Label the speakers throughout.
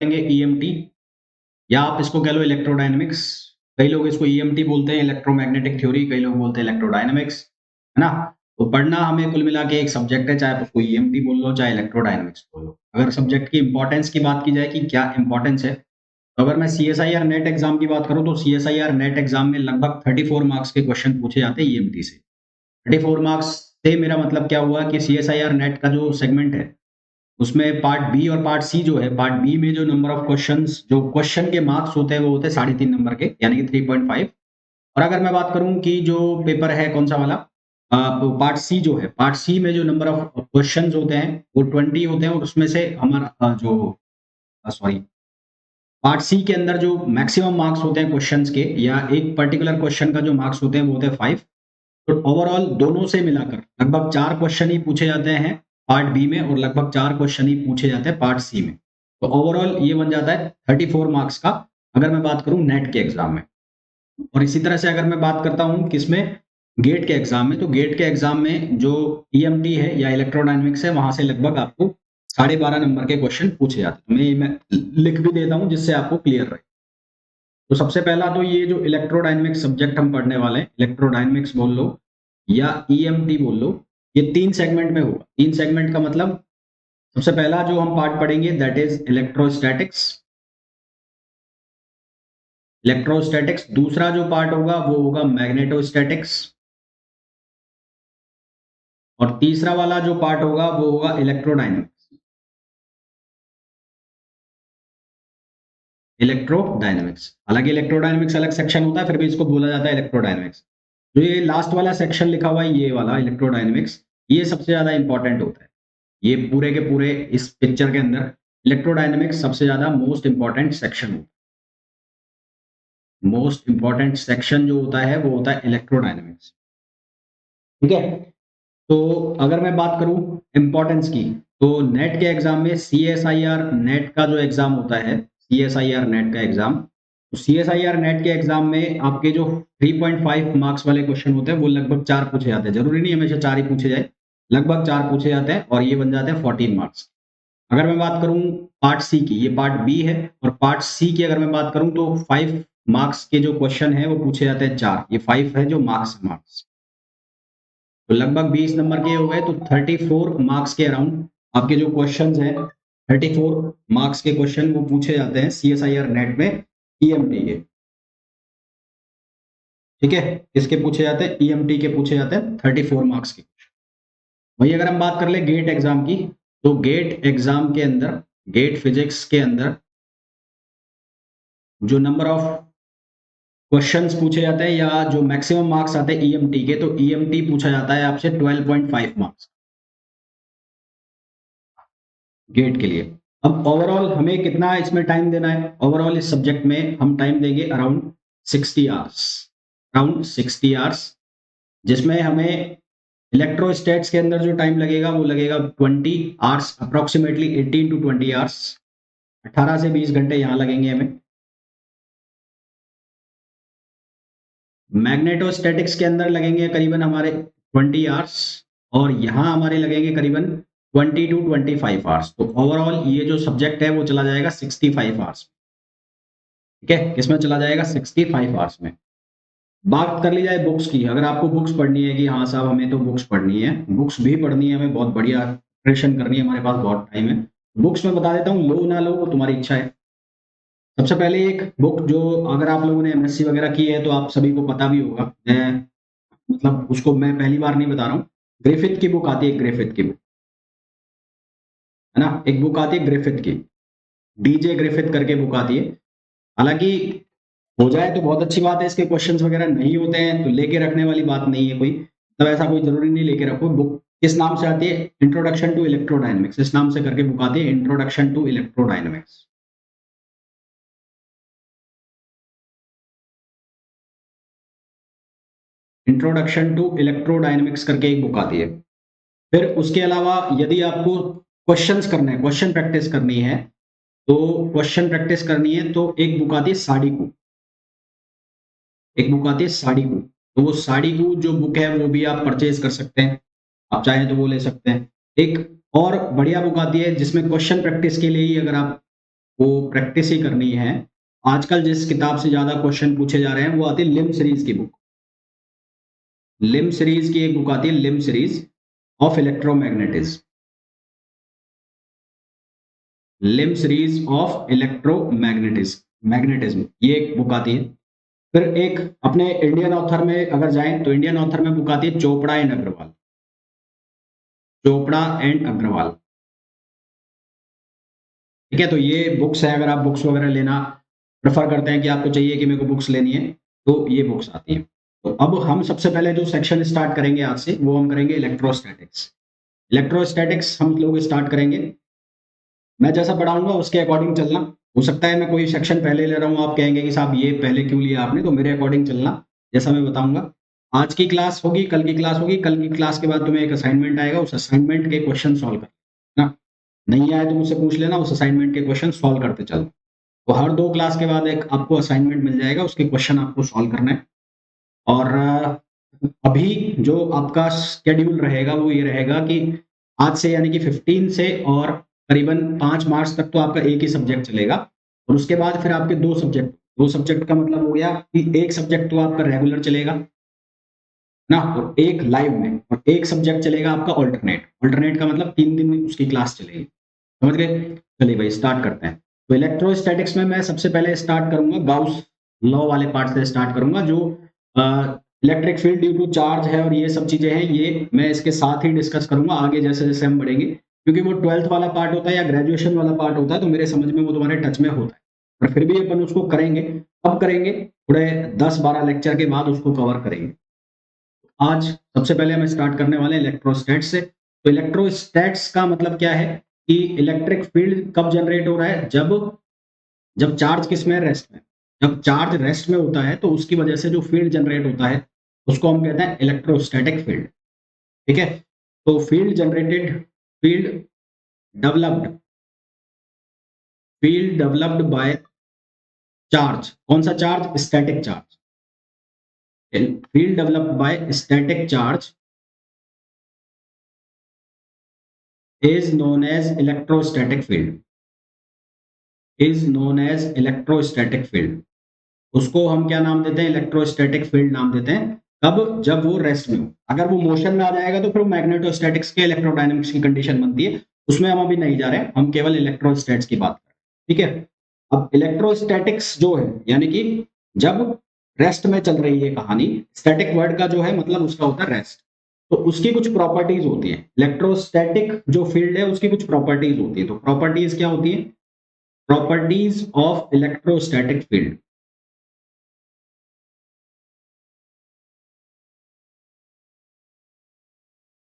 Speaker 1: करेंगे ईएमटी, या आप इसको कह लो इलेक्ट्रोडायनेमिक्स। कई लोग इसको ईएमटी बोलते हैं, इलेक्ट्रोमैग्नेटिक थ्योरी, कई लोग बोलते हैं इलेक्ट्रोडायनेमिक्स, है ना? तो पढ़ना हमें कुल मिला के एक सब्जेक्ट है, चाहे आप उसको ईएमटी बोल लो, चाहे इलेक्ट्रोडायनेमिक्स बोल लो। अगर सब्जेक्ट की इम्पोर्टेंस की बात की जाए कि क्या इम्पोर्टेंस है, तो अगर मैं सीएसआईआर नेट एग्जाम की बात करूँ तो सीएसआईआर नेट एग्जाम में लगभग 34 मार्क्स के क्वेश्चन पूछे जाते हैं ईएमटी से। 34 मार्क्स से मेरा मतलब क्या हुआ कि सीएसआईआर नेट का जो सेगमेंट है, उसमें पार्ट बी और पार्ट सी जो है, पार्ट बी में जो नंबर ऑफ क्वेश्चंस, जो क्वेश्चन के मार्क्स होते हैं वो होते हैं 3.5 नंबर के, यानी कि 3.5। और अगर मैं बात करूं कि जो पेपर है कौन सा वाला, पार्ट सी जो है, पार्ट सी में जो नंबर ऑफ क्वेश्चंस होते हैं वो 20 होते हैं, और उसमें से हमारा सॉरी, पार्ट सी के अंदर जो मैक्सिमम मार्क्स होते हैं क्वेश्चंस के, या एक पर्टिकुलर क्वेश्चन का जो मार्क्स होते हैं वो होते हैं 5। तो ओवरऑल दोनों से मिलाकर लगभग 4 क्वेश्चन ही पूछे जाते हैं पार्ट बी में, और लगभग 4 क्वेश्चन ही पूछे जाते हैं पार्ट सी में। तो ओवरऑल ये बन जाता है 34 मार्क्स का, अगर मैं बात करूं नेट के एग्जाम में। और इसी तरह से अगर मैं बात करता हूं किसमें, गेट के एग्जाम में, तो गेट के एग्जाम में जो ईएमटी है या इलेक्ट्रोडायनेमिक्स है, वहां से लगभग आपको 12.5 नंबर के क्वेश्चन पूछे जाते हैं। मैं लिख भी देता हूं जिससे आपको क्लियर रहे। तो सबसे पहला तो ये जो इलेक्ट्रोडायनेमिक्स सब्जेक्ट हम पढ़ने वाले हैं, इलेक्ट्रोडायनेमिक्स बोल लो या ईएमटी बोल लो, ये 3 सेगमेंट में होगा। 3 सेगमेंट का मतलब, सबसे पहला जो हम पार्ट पढ़ेंगे दैट इज इलेक्ट्रोस्टैटिक्स। इलेक्ट्रोस्टैटिक्स। दूसरा जो पार्ट होगा वो होगा मैग्नेटोस्टैटिक्स। और तीसरा वाला जो पार्ट होगा वो होगा इलेक्ट्रोडायनेमिक्स। इलेक्ट्रोडायनेमिक्स, हालांकि इलेक्ट्रोडायनेमिक्स अलग सेक्शन होता है, फिर भी इसको बोला जाता है इलेक्ट्रोडायनेमिक्स। जो ये लास्ट वाला सेक्शन लिखा हुआ है, ये वाला इलेक्ट्रोडायनेमिक्स, ये सबसे ज्यादा इंपॉर्टेंट होता है। ये पूरे के पूरे इस पिक्चर के अंदर इलेक्ट्रोडायनेमिक्स सबसे ज्यादा मोस्ट इंपॉर्टेंट सेक्शन होता है। मोस्ट इंपॉर्टेंट सेक्शन जो होता है वो होता है इलेक्ट्रोडायनेमिक्स। ठीक है। तो अगर मैं बात करूं इंपॉर्टेंस की, तो नेट के एग्जाम में सीएसआईआर नेट का जो एग्जाम होता है, सीएसआईआर नेट का एग्जाम, तो सीएसआईआर नेट के एग्जाम में आपके जो 3.5 मार्क्स वाले क्वेश्चन होते हैं वो लगभग 4 पूछे जाते हैं। जरूरी नहीं हमेशा 4 ही पूछे जाए, लगभग 4 पूछे जाते हैं, और ये बन जाते हैं 14 मार्क्स। अगर मैं बात करूं पार्ट सी की, ये पार्ट बी है, और पार्ट सी की अगर मैं बात करूं तो 5 मार्क्स के जो क्वेश्चन है वो पूछे जाते हैं 4। ये 5 है जो मार्क्स, तो लगभग 20 नंबर के हो गए, तो 34 मार्क्स के अराउंड आपके जो क्वेश्चंस हैं, 34 मार्क्स के क्वेश्चन वो पूछे जाते हैं सीएसआईआर नेट में ईएमटी के। ठीक है, किसके पूछे जाते हैं, ईएमटी के पूछे जाते हैं 34 मार्क्स के। वही अगर हम बात कर ले गेट एग्जाम की, तो गेट एग्जाम के अंदर, गेट फिजिक्स के अंदर जो नंबर ऑफ क्वेश्चंस पूछे जाते हैं या जो मैक्सिमम मार्क्स आते हैं ईएमटी के, तो ईएमटी पूछा जाता है आपसे 12.5 मार्क्स गेट के लिए। अब ओवरऑल हमें कितना इसमें टाइम देना है, ओवरऑल इस सब्जेक्ट में हम टाइम देंगे अराउंड 60 आवर्स, अराउंड 60 आवर्स, जिसमें हमें इलेक्ट्रोस्टैट्स के अंदर जो टाइम लगेगा वो लगेगा 20 आवर्स, अप्रोक्सीमेटली 18 टू 20 आवर्स, 18 से 20 घंटे यहाँ लगेंगे हमें। मैग्नेटोस्टैटिक्स के अंदर लगेंगे करीबन हमारे 20 आवर्स, और यहाँ हमारे लगेंगे करीबन 20 टू 25 आवर्स। तो ओवरऑल ये जो सब्जेक्ट है वो चला जाएगा 65 आवर्स। ठीक है, किसमें चला जाएगा, 65 आवर्स में। बात कर ली जाए बुक्स की, अगर आपको बुक्स पढ़नी है कि हाँ साहब हमें तो बुक्स पढ़नी है, बुक्स भी पढ़नी है हमें, बहुत बढ़िया प्रिपरेशन करनी है, हमारे पास बहुत टाइम है। बुक्स में बता देता हूँ, लो ना लो वो तुम्हारी इच्छा है। सबसे पहले एक बुक जो, अगर आप लोगों ने एमएससी वगैरह की है तो आप सभी को पता भी होगा, मैं मतलब उसको मैं पहली बार नहीं बता रहा हूँ। ग्रिफिथ की बुक आती है, ग्रिफिथ की बुक, है ना, एक बुक आती है ग्रिफिथ की, डीजे ग्रिफिथ करके बुक आती है। हालांकि हो जाए तो बहुत अच्छी बात है, इसके क्वेश्चंस वगैरह नहीं होते हैं तो लेके रखने वाली बात नहीं है कोई, मतलब ऐसा कोई जरूरी नहीं लेके रखो। बुक किस नाम से आती है, इंट्रोडक्शन टू इलेक्ट्रोडायनेमिक्स, इस नाम से करके बुक आती है, introduction to electrodynamics. Introduction to electrodynamics करके एक बुक आती है। फिर उसके अलावा यदि आपको क्वेश्चंस करने हैं, क्वेश्चन प्रैक्टिस करनी है, तो क्वेश्चन प्रैक्टिस करनी है तो एक बुक आती है साड़ीकू, एक बुक आती है साड़ीकू। तो वो साड़ीकू जो बुक है वो भी आप परचेज कर सकते हैं, आप चाहें तो वो ले सकते हैं। एक और बढ़िया बुक आती है जिसमें क्वेश्चन प्रैक्टिस के लिए ही, अगर आप वो प्रैक्टिस ही करनी है। आजकल जिस किताब से ज़्यादा क्वेश्चन पूछे जा रहे हैं वो आती है लिम सीरीज़ की बुक। लिम सीरीज़ की एक बुक आती है, Lim series of electromagnetism. Lim series of magnetism ये एक बुक आती है। फिर एक अपने इंडियन ऑथर में अगर जाएँ तो इंडियन ऑथर में बुक आती है चोपड़ा एंड अग्रवाल। चोपड़ा एंड अग्रवाल। ठीक है, तो ये बुक्स है, अगर आप बुक्स वगैरह लेना प्रेफ़र करते हैं कि आपको चाहिए कि मेरे को बुक्स लेनी है, तो ये बुक्स आती हैं। तो अब हम सबसे पहले जो सेक्शन स्टार्ट करेंगे आज से, वो हम करेंगे इलेक्ट्रोस्टैटिक्स। इलेक्ट्रोस्टैटिक्स हम लोग स्टार्ट करेंगे। मैं जैसा पढ़ाऊँगा उसके अकॉर्डिंग चलना। हो सकता है मैं कोई सेक्शन पहले ले रहा हूँ, आप कहेंगे कि साहब ये पहले क्यों लिया आपने? तो मेरे अकॉर्डिंग चलना, जैसा मैं बताऊँगा। आज की क्लास होगी, कल की क्लास होगी, कल की क्लास के बाद तुम्हें एक असाइनमेंट आएगा, उस असाइनमेंट के क्वेश्चन सॉल्व करना। ना, नहीं आए तो मुझसे पूछ लेना, उस असाइनमेंट के क्वेश्चन सॉल्व करते चलो। तो हर 2 क्लास के बाद एक आपको असाइनमेंट मिल जाएगा, उसके क्वेश्चन आपको सॉल्व करना है। और अभी जो आपका शेड्यूल रहेगा वो ये रहेगा कि आज से यानी कि 15 से और करीबन 5 मार्च तक तो आपका एक ही सब्जेक्ट चलेगा और उसके बाद फिर आपके 2 सब्जेक्ट का मतलब हो गया कि एक सब्जेक्ट तो आपका रेगुलर चलेगा ना, और एक लाइव में, और एक सब्जेक्ट चलेगा आपका अल्टरनेट। अल्टरनेट का मतलब 3 दिन उसकी क्लास चलेगी। समझ गए? चलिए भाई स्टार्ट करते हैं। तो इलेक्ट्रोस्टैटिक्स में मैं सबसे पहले स्टार्ट करूँगा गाउस लॉ वाले पार्ट से स्टार्ट करूँगा, जो electric field due to charge है और ये सब चीज़ें हैं, ये मैं इसके साथ ही डिस्कस करूँगा आगे जैसे-जैसे हम बढ़ेंगे। क्योंकि वो 12th वाला पार्ट होता है या ग्रेजुएशन वाला पार्ट होता है, तो मेरे समझ में वो तुम्हारे टच में होता है। पर फिर भी अपन उसको करेंगे, कब करेंगे? थोड़े 10-12 लेक्चर के बाद उसको कवर करेंगे। आज सबसे पहले हम स्टार्ट करने वाले हैं इलेक्ट्रोस्टैट्स से। तो इलेक्ट्रोस्टैट्स का मतलब क्या है कि इलेक्ट्रिक फील्ड कब जनरेट हो रहा है? जब जब चार्ज किसमें है? रेस्ट में। जब चार्ज रेस्ट में होता है तो उसकी वजह से जो फील्ड जनरेट होता है, उसको हम कहते हैं इलेक्ट्रोस्टैटिक फील्ड। ठीक है? तो फील्ड डेवलप्ड बाय चार्ज। कौन सा charge? Static charge. Field developed by static charge is known as electrostatic field. Is known as electrostatic field. उसको हम क्या नाम देते हैं? इलेक्ट्रोस्टैटिक फील्ड नाम देते हैं। कब? जब वो रेस्ट में हो। अगर वो मोशन में आ जाएगा तो फिर वो मैग्नेटोस्टैटिक्स के इलेक्ट्रोडायनामिक्स की कंडीशन बनती है। उसमें हम अभी नहीं जा रहे हैं, हम केवल इलेक्ट्रोस्टैट्स की बात कर रहे हैं। ठीक है? अब इलेक्ट्रोस्टैटिक्स जो है यानी कि जब रेस्ट में चल रही है कहानी, स्टैटिक वर्ड का जो है मतलब उसका होता है रेस्ट। तो उसकी कुछ प्रॉपर्टीज होती हैं। इलेक्ट्रोस्टैटिक जो फील्ड है उसकी कुछ प्रॉपर्टीज होती है। तो प्रॉपर्टीज क्या होती है? Properties of electrostatic field.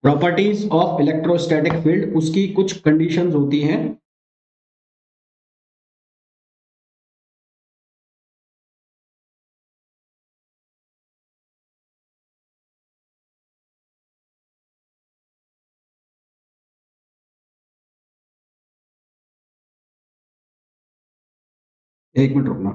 Speaker 1: Properties of electrostatic field, उसकी कुछ कंडीशंस होती हैं। एक मिनट रुकना।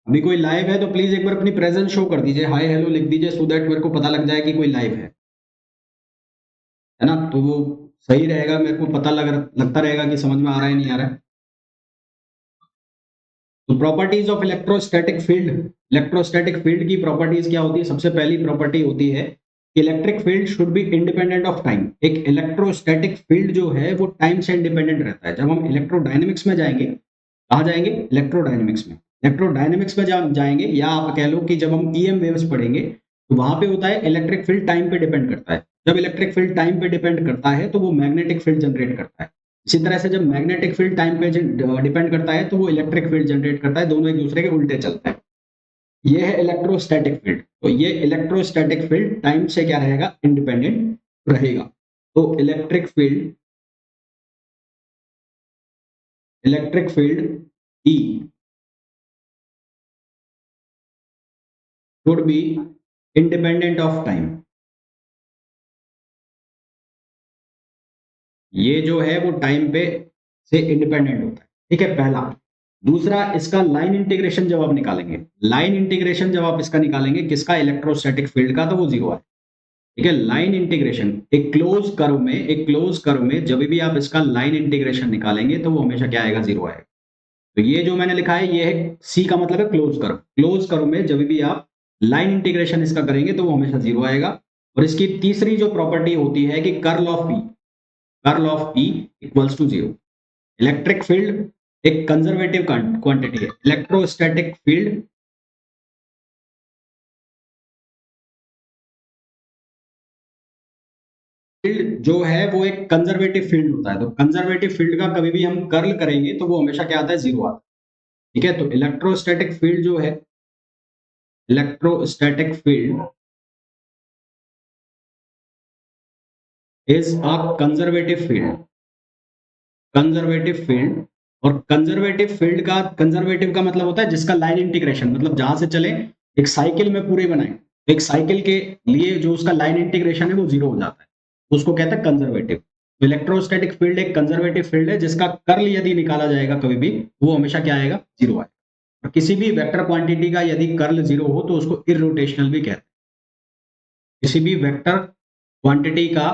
Speaker 1: अभी कोई लाइव है तो प्लीज एक बार अपनी प्रेजेंस शो कर दीजिए, हाय हेलो लिख दीजिए, सो दैट मेरे को पता लग जाए कि कोई लाइव है ना? तो वो सही रहेगा, मेरे को पता लगता रहेगा कि समझ में आ रहा है नहीं आ रहा है। तो प्रॉपर्टीज ऑफ इलेक्ट्रोस्टैटिक फील्ड की प्रॉपर्टीज क्या होती है? सबसे पहली प्रॉपर्टी होती है कि electric field should be independent of time. एक इलेक्ट्रोस्टैटिक फील्ड जो है वो टाइम से इंडिपेंडेंट रहता है। जब हम इलेक्ट्रोडायनेमिक्स में जाएंगे, कहाँ जाएंगे? इलेक्ट्रोडायनेमिक्स में। इलेक्ट्रोडायनेमिक्स में जाएंगे, या आप कह लो कि जब हम ईएम वेव्स पढ़ेंगे तो वहां पे होता है इलेक्ट्रिक फील्ड टाइम पे डिपेंड करता है। जब इलेक्ट्रिक फील्ड टाइम पे डिपेंड करता है तो वो मैग्नेटिक फील्ड जनरेट करता है। इसी तरह से जब मैग्नेटिक फील्ड टाइम पे डिपेंड करता है तो वो इलेक्ट्रिक फील्ड जनरेट करता है। दोनों एक दूसरे के उल्टे चलते हैं। ये है इलेक्ट्रोस्टैटिक फील्ड। तो ये इलेक्ट्रोस्टैटिक फील्ड टाइम से क्या रहेगा? इंडिपेंडेंट रहेगा। तो electric field E should be independent of time. ये जो है वो टाइम पे से इंडिपेंडेंट होता है। ठीक है? पहला। दूसरा, इसका लाइन इंटीग्रेशन जब आप निकालेंगे, लाइन इंटीग्रेशन जब आप इसका निकालेंगे किसका, इलेक्ट्रोस्टैटिक फील्ड का, तो वो जीरो है। ठीक है, लाइन इंटीग्रेशन एक क्लोज कर्व में जब भी आप इसका लाइन इंटीग्रेशन निकालेंगे तो वो हमेशा क्या आएगा, जीरो आएगा। तो ये जो मैंने लिखा है ये है सी का मतलब है क्लोज कर्व। क्लोज कर्व में जब भी आप लाइन इंटीग्रेशन इसका करेंगे तो वो हमेशा जीरो आएगा। और इसकी तीसरी जो प्रॉपर्टी होती है कि curl of P equals to zero. Electric field एक कंजर्वेटिव क्वांटिटी है। इलेक्ट्रोस्टैटिक फील्ड जो है वो एक कंजर्वेटिव फील्ड होता है। तो कंजर्वेटिव फील्ड का कभी भी हम कर्ल करेंगे तो वो हमेशा क्या आता है, जीरो आता है। ठीक है, तो इलेक्ट्रोस्टैटिक फील्ड जो है, electrostatic field is a conservative field. Conservative field, और कंजर्वेटिव का मतलब होता है जिसका लाइन इंटीग्रेशन, मतलब जहां से चले, एक साइकिल में पूरे बनाए, एक साइकिल के लिए जो उसका लाइन इंटीग्रेशन है वो जीरो हो जाता है, उसको कहते हैं कंजर्वेटिव। तो इलेक्ट्रोस्टैटिक फील्ड एक कंजर्वेटिव फील्ड है जिसका कर्ल यदि निकाला जाएगा कभी भी, वो हमेशा क्या आएगा, जीरो आएगा। और किसी भी वेक्टर क्वांटिटी का यदि कर्ल जीरो हो तो उसको इरोटेशनल भी कहते हैं। किसी भी वेक्टर क्वांटिटी का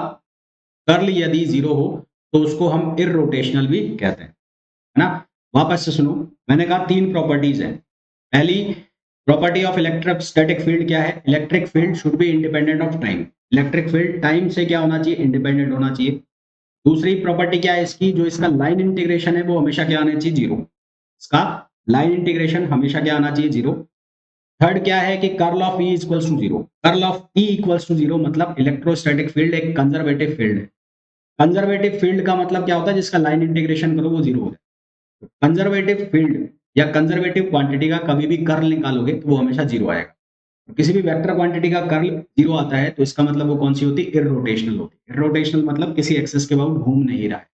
Speaker 1: कर्ल यदि जीरो हो तो उसको हम इरोटेशनल भी कहते हैं, है ना। वापस से सुनो, मैंने कहा तीन प्रॉपर्टीज हैं। पहली प्रॉपर्टी ऑफ इलेक्ट्रोस्टैटिक फील्ड क्या है, electric field should be independent of time. Electric field time से क्या होना चाहिए, इंडिपेंडेंट होना चाहिए। दूसरी प्रॉपर्टी क्या है इसकी, जो इसका लाइन इंटीग्रेशन है वो हमेशा क्या आना चाहिए, जीरो। इसका लाइन इंटीग्रेशन हमेशा क्या आना चाहिए, जीरो। थर्ड क्या है कि curl of E equals to zero. Curl of E equals to zero मतलब इलेक्ट्रोस्टैटिक फील्ड एक कंजर्वेटिव फील्ड है। कंजर्वेटिव फील्ड का मतलब क्या होता है, जिसका लाइन इंटीग्रेशन करो वो जीरो हो जाए। कंजर्वेटिव फील्ड या कंजर्वेटिव क्वांटिटी का कभी भी कर्ल निकालोगे तो वो हमेशा जीरो आएगा। किसी भी वेक्टर क्वांटिटी का कर्ल जीरो आता है तो इसका मतलब वो कौन सी होती है, इरोटेशनल होती है। इरोटेशनल मतलब किसी एक्सिस के अबाउट घूम नहीं रहा है,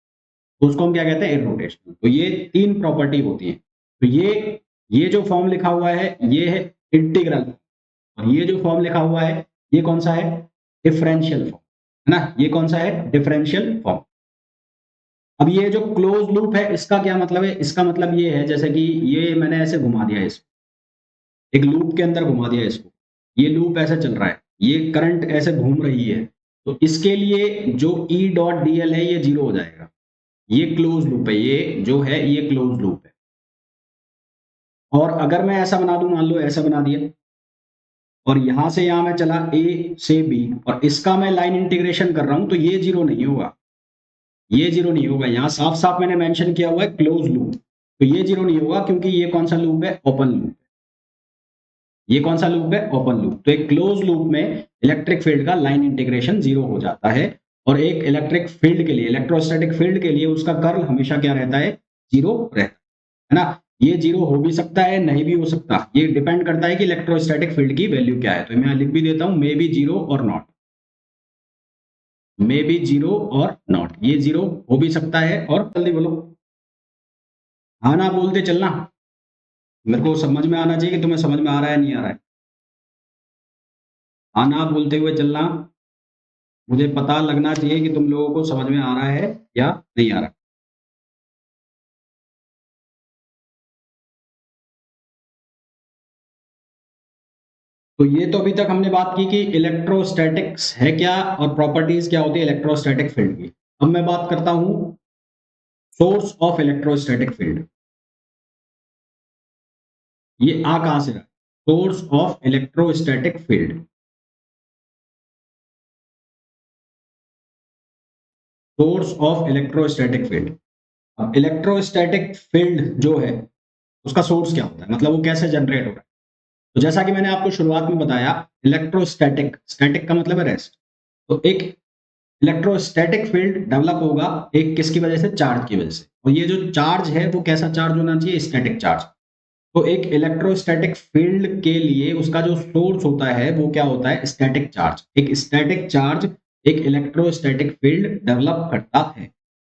Speaker 1: तो उसको हम क्या कहते हैं, इरोटेशनल। तो ये तीन प्रॉपर्टी होती है। तो ये जो फॉर्म लिखा हुआ है ये है इंटीग्रल, और ये जो फॉर्म लिखा हुआ है ये कौन सा है, डिफरेंशियल फॉर्म, है ना। ये कौन सा है, डिफरेंशियल फॉर्म। अब ये जो क्लोज लूप है इसका क्या मतलब है, इसका मतलब ये है जैसे कि ये मैंने ऐसे घुमा दिया इसको, एक लूप के अंदर घुमा दिया इसको, ये लूप ऐसे चल रहा है, ये करंट ऐसे घूम रही है, तो इसके लिए जो ई डॉट डी एल है ये जीरो हो जाएगा। ये क्लोज लूप है, ये जो है ये क्लोज लूप है। और अगर मैं ऐसा बना दूं, मान लो ऐसा बना दिया, और यहां से यहां मैं चला ए से बी, और इसका मैं लाइन इंटीग्रेशन कर रहा हूं, तो ये जीरो नहीं होगा, ये जीरो नहीं होगा। यहाँ साफ साफ मैंने मेंशन किया हुआ है क्लोज लूप, तो ये जीरो नहीं होगा क्योंकि ये कौन सा लूप है, ओपन लूप। ये कौन सा लूप है, ओपन लूप। तो एक क्लोज लूप में इलेक्ट्रिक फील्ड का लाइन इंटीग्रेशन जीरो हो जाता है, और एक इलेक्ट्रिक फील्ड के लिए, इलेक्ट्रोस्टैटिक फील्ड के लिए उसका कर्ल हमेशा क्या रहता है, जीरो रहता है ना। ये जीरो हो भी सकता है, नहीं भी हो सकता, ये डिपेंड करता है कि इलेक्ट्रोस्टैटिक फील्ड की वैल्यू क्या है। तो मैं लिख भी देता हूं, मे बी जीरो और नॉट, मे बी जीरो और नॉट, ये जीरो हो भी सकता है। और जल्दी बोलो, हाँ ना बोलते चलना, मेरे को समझ में आना चाहिए कि तुम्हें समझ में आ रहा है नहीं आ रहा है। हाँ ना बोलते हुए चलना, मुझे पता लगना चाहिए कि तुम लोगों को समझ में आ रहा है या नहीं आ रहा। तो ये तो अभी तक हमने बात की कि इलेक्ट्रोस्टैटिक्स है क्या और प्रॉपर्टीज क्या होती है इलेक्ट्रोस्टैटिक फील्ड की। अब मैं बात करता हूं सोर्स ऑफ इलेक्ट्रोस्टैटिक फील्ड। ये आ कहां से रहा, source of electrostatic field. Source of electrostatic field. अब इलेक्ट्रोस्टैटिक फील्ड जो है उसका सोर्स क्या होता है, मतलब वो कैसे जनरेट हो रहा है। तो जैसा कि मैंने आपको शुरुआत में बताया, इलेक्ट्रोस्टैटिक, स्टैटिक का मतलब है रेस्ट। तो एक इलेक्ट्रोस्टैटिक फील्ड डेवलप होगा एक किसकी वजह से, चार्ज की वजह से। और ये जो चार्ज है वो कैसा चार्ज होना चाहिए, स्टैटिक चार्ज। तो एक इलेक्ट्रोस्टैटिक फील्ड के लिए उसका जो सोर्स होता है वो क्या होता है, स्टैटिक चार्ज। एक स्टैटिक चार्ज एक इलेक्ट्रोस्टैटिक फील्ड डेवलप करता है।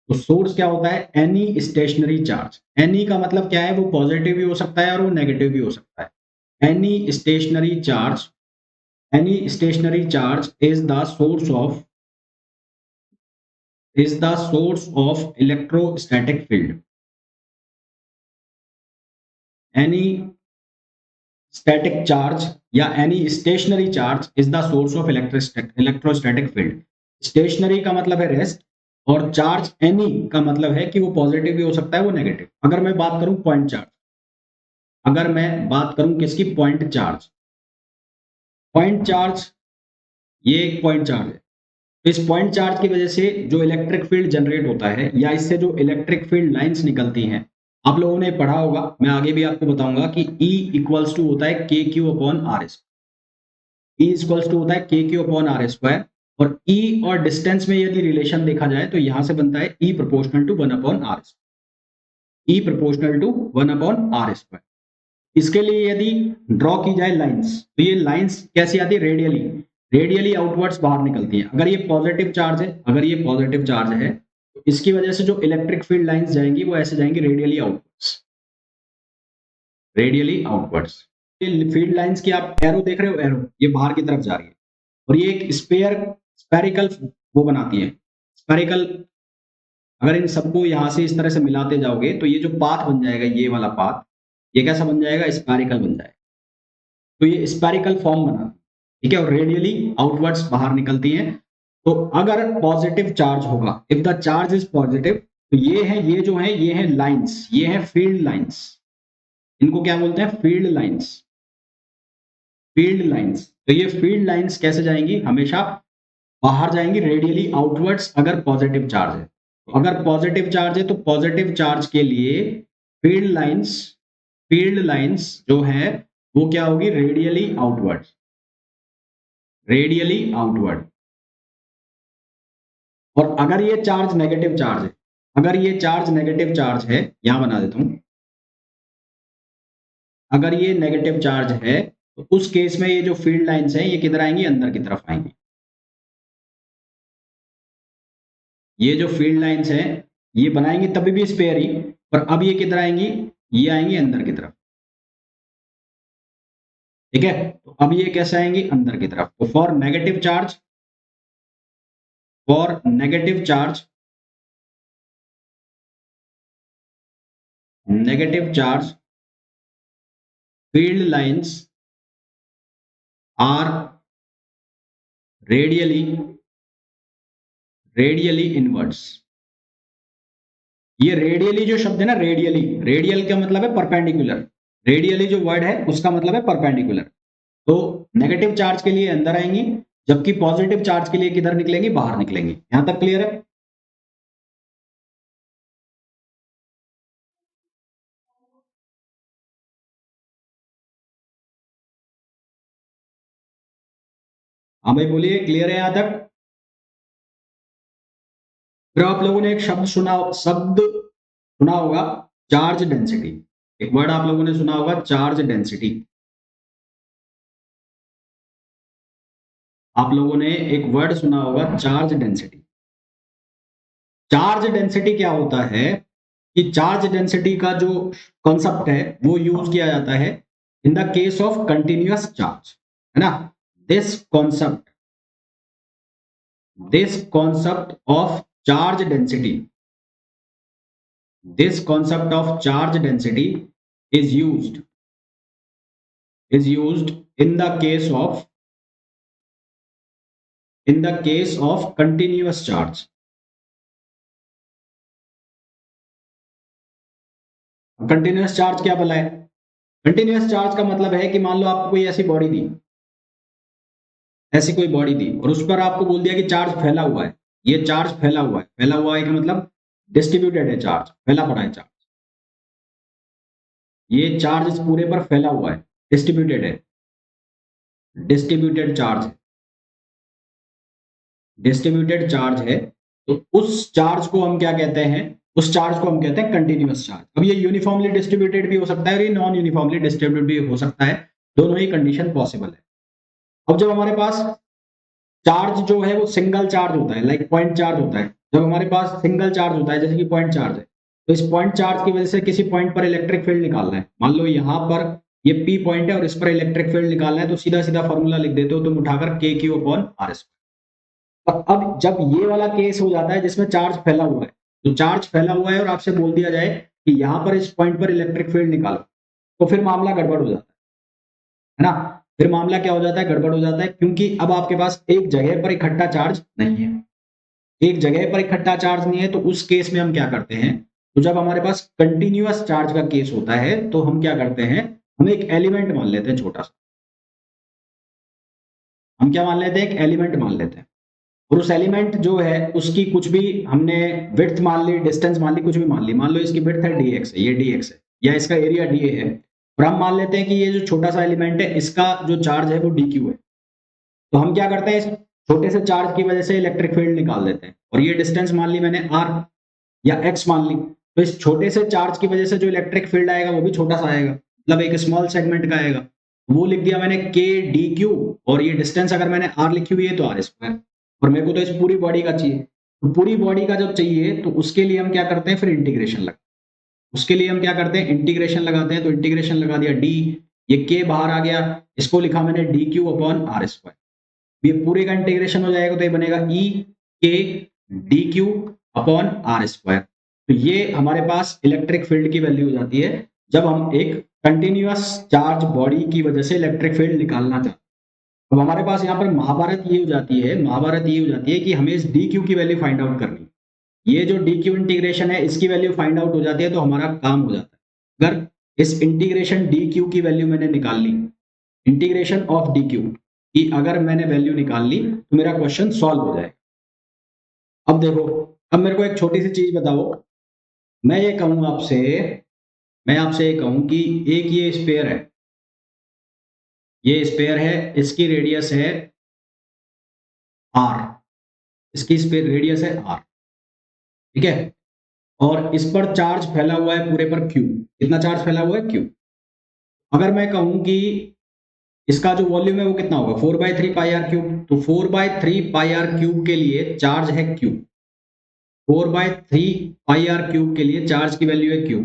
Speaker 1: तो सोर्स क्या होता है, एनी स्टेशनरी चार्ज। एनी का मतलब क्या है, वो पॉजिटिव भी हो सकता है और वो नेगेटिव भी हो सकता है। Any stationary charge, any stationary charge is the source of electrostatic field. Any static charge या any stationary charge is the source of electrostatic field. Stationary का मतलब है रेस्ट, और चार्ज एनी का मतलब है कि वो पॉजिटिव भी हो सकता है, वो नेगेटिव। अगर मैं बात करूं पॉइंट चार्ज, अगर मैं बात करूं किसकी, पॉइंट चार्ज, पॉइंट चार्ज, ये एक पॉइंट चार्ज है। इस पॉइंट चार्ज की वजह से जो इलेक्ट्रिक फील्ड जनरेट होता है या इससे जो इलेक्ट्रिक फील्ड लाइंस निकलती हैं, आप लोगों ने पढ़ा होगा, मैं आगे भी आपको बताऊंगा कि E इक्वल्स टू होता है k q upon r square. E equals to होता है k q upon r square, और E और डिस्टेंस में यदि रिलेशन देखा जाए तो यहां से बनता है E proportional to 1 upon r, E proportional to 1 upon r square. इसके लिए यदि ड्रॉ की जाए लाइंस, तो ये लाइंस कैसी आती है, रेडियली, रेडियली आउटवर्ड्स बाहर निकलती हैं। अगर ये पॉजिटिव चार्ज है, अगर ये पॉजिटिव चार्ज है, तो इसकी वजह से जो इलेक्ट्रिक फील्ड लाइंस जाएंगी वो ऐसे जाएंगी रेडियली आउटवर्ड्स, रेडियली आउटवर्ड्स। ये फील्ड लाइंस की आप एरो देख रहे हो, एरो ये बाहर की तरफ जा रही है, और ये एक स्पेरिकल वो बनाती है, स्पेरिकल। अगर इन सबको यहां से इस तरह से मिलाते जाओगे तो ये जो पाथ बन जाएगा, ये वाला पाथ, ये कैसा बन जाएगा, स्पेरिकल बन जाएगा। तो ये स्पेरिकल फॉर्म बना, ठीक है, और रेडियली आउटवर्ड्स बाहर निकलती हैं। तो अगर पॉजिटिव चार्ज होगा, if the charge is positive, तो ये है, ये जो है, ये है लाइंस, ये है फील्ड लाइंस। इनको क्या बोलते हैं, फील्ड लाइंस, फील्ड लाइंस। तो ये फील्ड लाइंस कैसे जाएंगी, हमेशा बाहर जाएंगी रेडियली आउटवर्ड्स अगर पॉजिटिव चार्ज है। तो अगर पॉजिटिव चार्ज है तो पॉजिटिव चार्ज के लिए फील्ड लाइंस, फील्ड लाइंस जो है वो क्या होगी, रेडियली आउटवर्ड, रेडियली आउटवर्ड। और अगर ये चार्ज नेगेटिव चार्ज है, अगर ये चार्ज नेगेटिव चार्ज है, यहां बना देता हूं, अगर ये नेगेटिव चार्ज है तो उस केस में ये जो फील्ड लाइंस हैं ये किधर आएंगी, अंदर की तरफ आएंगी। ये जो फील्ड लाइंस हैं ये बनाएंगी तभी भी स्पेयर ही, पर अब ये किधर आएंगी, ये आएंगी अंदर की तरफ, ठीक है। तो अब ये कैसे आएंगी, अंदर की तरफ। तो for negative charge, for negative charge, negative charge field lines are radially, radially inwards. ये रेडियली जो शब्द है ना, रेडियली, रेडियल का मतलब है परपेंडिकुलर, रेडियली जो वर्ड है उसका मतलब है परपेंडिकुलर। तो नेगेटिव चार्ज के लिए अंदर आएंगी, जबकि पॉजिटिव चार्ज के लिए किधर निकलेंगी, बाहर निकलेंगी। यहां तक क्लियर है। हाँ भाई बोलिए, क्लियर है यहां तक। फिर आप लोगों ने एक शब्द सुना होगा, चार्ज डेंसिटी। एक वर्ड आप लोगों ने सुना होगा, चार्ज डेंसिटी। आप लोगों ने एक वर्ड सुना होगा, चार्ज डेंसिटी। चार्ज डेंसिटी क्या होता है कि चार्ज डेंसिटी का जो कॉन्सेप्ट है वो यूज किया जाता है इन the case of continuous charge, है ना। This concept, this concept of charge density, this concept of charge density is used, is used in the case of, in the case of continuous charge। Continuous charge क्या बोला है, continuous charge का मतलब है कि मान लो आपको कोई ऐसी बॉडी दी, ऐसी कोई बॉडी दी और उस पर आपको बोल दिया कि चार्ज फैला हुआ है, ये चार्ज फैला हुआ है, फैला हुआ है का मतलब डिस्ट्रीब्यूटेड है, चार्ज फैला पड़ा है, चार्ज, ये चार्ज इस पूरे पर फैला हुआ है, डिस्ट्रीब्यूटेड है, डिस्ट्रीब्यूटेड चार्ज है, डिस्ट्रीब्यूटेड चार्ज है। तो उस चार्ज को हम क्या कहते हैं, उस चार्ज को हम कहते हैं कंटिन्यूअस चार्ज। अब ये यूनिफॉर्मली डिस्ट्रीब्यूटेड भी हो सकता है और ये नॉन यूनिफॉर्मली डिस्ट्रीब्यूटेड भी हो सकता है, दोनों ही कंडीशन पॉसिबल है। अब जब हमारे पास चार्ज जो है वो सिंगल चार्ज होता है, लाइक पॉइंट चार्ज होता है, जब हमारे पास सिंगल चार्ज होता है जैसे कि पॉइंट चार्ज है, तो इस पॉइंट चार्ज की वजह से किसी पॉइंट पर इलेक्ट्रिक फील्ड निकालना है, मान लो यहाँ पर ये पी पॉइंट है और इस पर इलेक्ट्रिक फील्ड निकालना है, तो सीधा सीधा फॉर्मूला लिख देते हो तुम उठाकर, के क्यू अपॉन आर स्क्वायर। अब जब ये वाला केस हो जाता है जिसमें चार्ज फैला हुआ है, तो चार्ज फैला हुआ है और आपसे बोल दिया जाए कि यहां पर इस पॉइंट पर इलेक्ट्रिक फील्ड निकालो, तो फिर मामला गड़बड़ हो जाता है ना। फिर मामला क्या हो जाता है, गड़बड़ हो जाता है, क्योंकि अब आपके पास एक जगह पर इकट्ठा चार्ज नहीं है। एक जगह पर इकट्ठा चार्ज नहीं है, तो उस केस में हम क्या करते हैं, तो जब हमारे पास कंटिन्यूअस चार्ज का केस होता है तो हम क्या करते हैं, हम एक एलिमेंट मान लेते हैं छोटा सा। हम क्या मान लेते हैं, एक एलिमेंट मान लेते हैं, और उस एलिमेंट जो है उसकी कुछ भी हमने विड्थ मान ली, डिस्टेंस मान ली, कुछ भी मान ली। मान लो इसकी विड्थ है dx है, ये dx है, या इसका एरिया dA है, और हम मान लेते हैं कि ये जो छोटा सा एलिमेंट है इसका जो चार्ज है वो dq है। तो हम क्या करते हैं, इस छोटे से चार्ज की वजह से इलेक्ट्रिक फील्ड निकाल देते हैं, और ये डिस्टेंस मान ली मैंने r या x मान ली। तो इस छोटे से चार्ज की वजह से जो इलेक्ट्रिक फील्ड आएगा वो भी छोटा सा आएगा, मतलब एक स्मॉल सेगमेंट का आएगा। वो लिख दिया मैंने k dq, और ये डिस्टेंस अगर मैंने r लिखी हुई है तो r स्क्वायर, और मेरे को तो इस पूरी बॉडी का चाहिए। तो पूरी बॉडी का जब चाहिए तो उसके लिए हम क्या करते हैं, फिर इंटीग्रेशन लगा, उसके लिए हम क्या करते हैं, इंटीग्रेशन लगाते हैं। तो इंटीग्रेशन लगा दिया d, ये k बाहर आ गया, इसको लिखा मैंने dq अपॉन r स्क्वायर। ये पूरे का इंटीग्रेशन हो जाएगा तो ये बनेगा e k dq upon r square. तो ये हमारे पास इलेक्ट्रिक फील्ड की वैल्यू हो जाती है जब हम एक कंटिन्यूअस चार्ज बॉडी की वजह से इलेक्ट्रिक फील्ड निकालना चाहते हैं। अब हमारे पास यहाँ पर महाभारत ये हो जाती है, महाभारत ये हो जाती है कि हमें इस डी क्यू की वैल्यू फाइंड आउट करनी है। ये जो डी क्यू इंटीग्रेशन है इसकी वैल्यू फाइंड आउट हो जाती है तो हमारा काम हो जाता है। अगर इस इंटीग्रेशन डी क्यू की वैल्यू मैंने निकाल ली, इंटीग्रेशन ऑफ डी क्यू की अगर मैंने वैल्यू निकाल ली तो मेरा क्वेश्चन सॉल्व हो जाएगा। अब देखो, अब मेरे को एक छोटी सी चीज बताओ, मैं ये कहूँ आपसे, मैं आपसे ये कहूँ कि एक ये स्पेयर है, ये स्पेयर है, इसकी रेडियस है r, इसकी स्पेयर रेडियस है r, ठीक है, और इस पर चार्ज फैला हुआ है पूरे पर q। कितना चार्ज फैला हुआ है, q। अगर मैं कहूं कि इसका जो वॉल्यूम है वो कितना होगा, 4/3 पाई आर क्यूब, तो 4/3 पाई आर क्यूब के लिए चार्ज है q। 4/3 पाई आर क्यूब के लिए चार्ज की वैल्यू है q।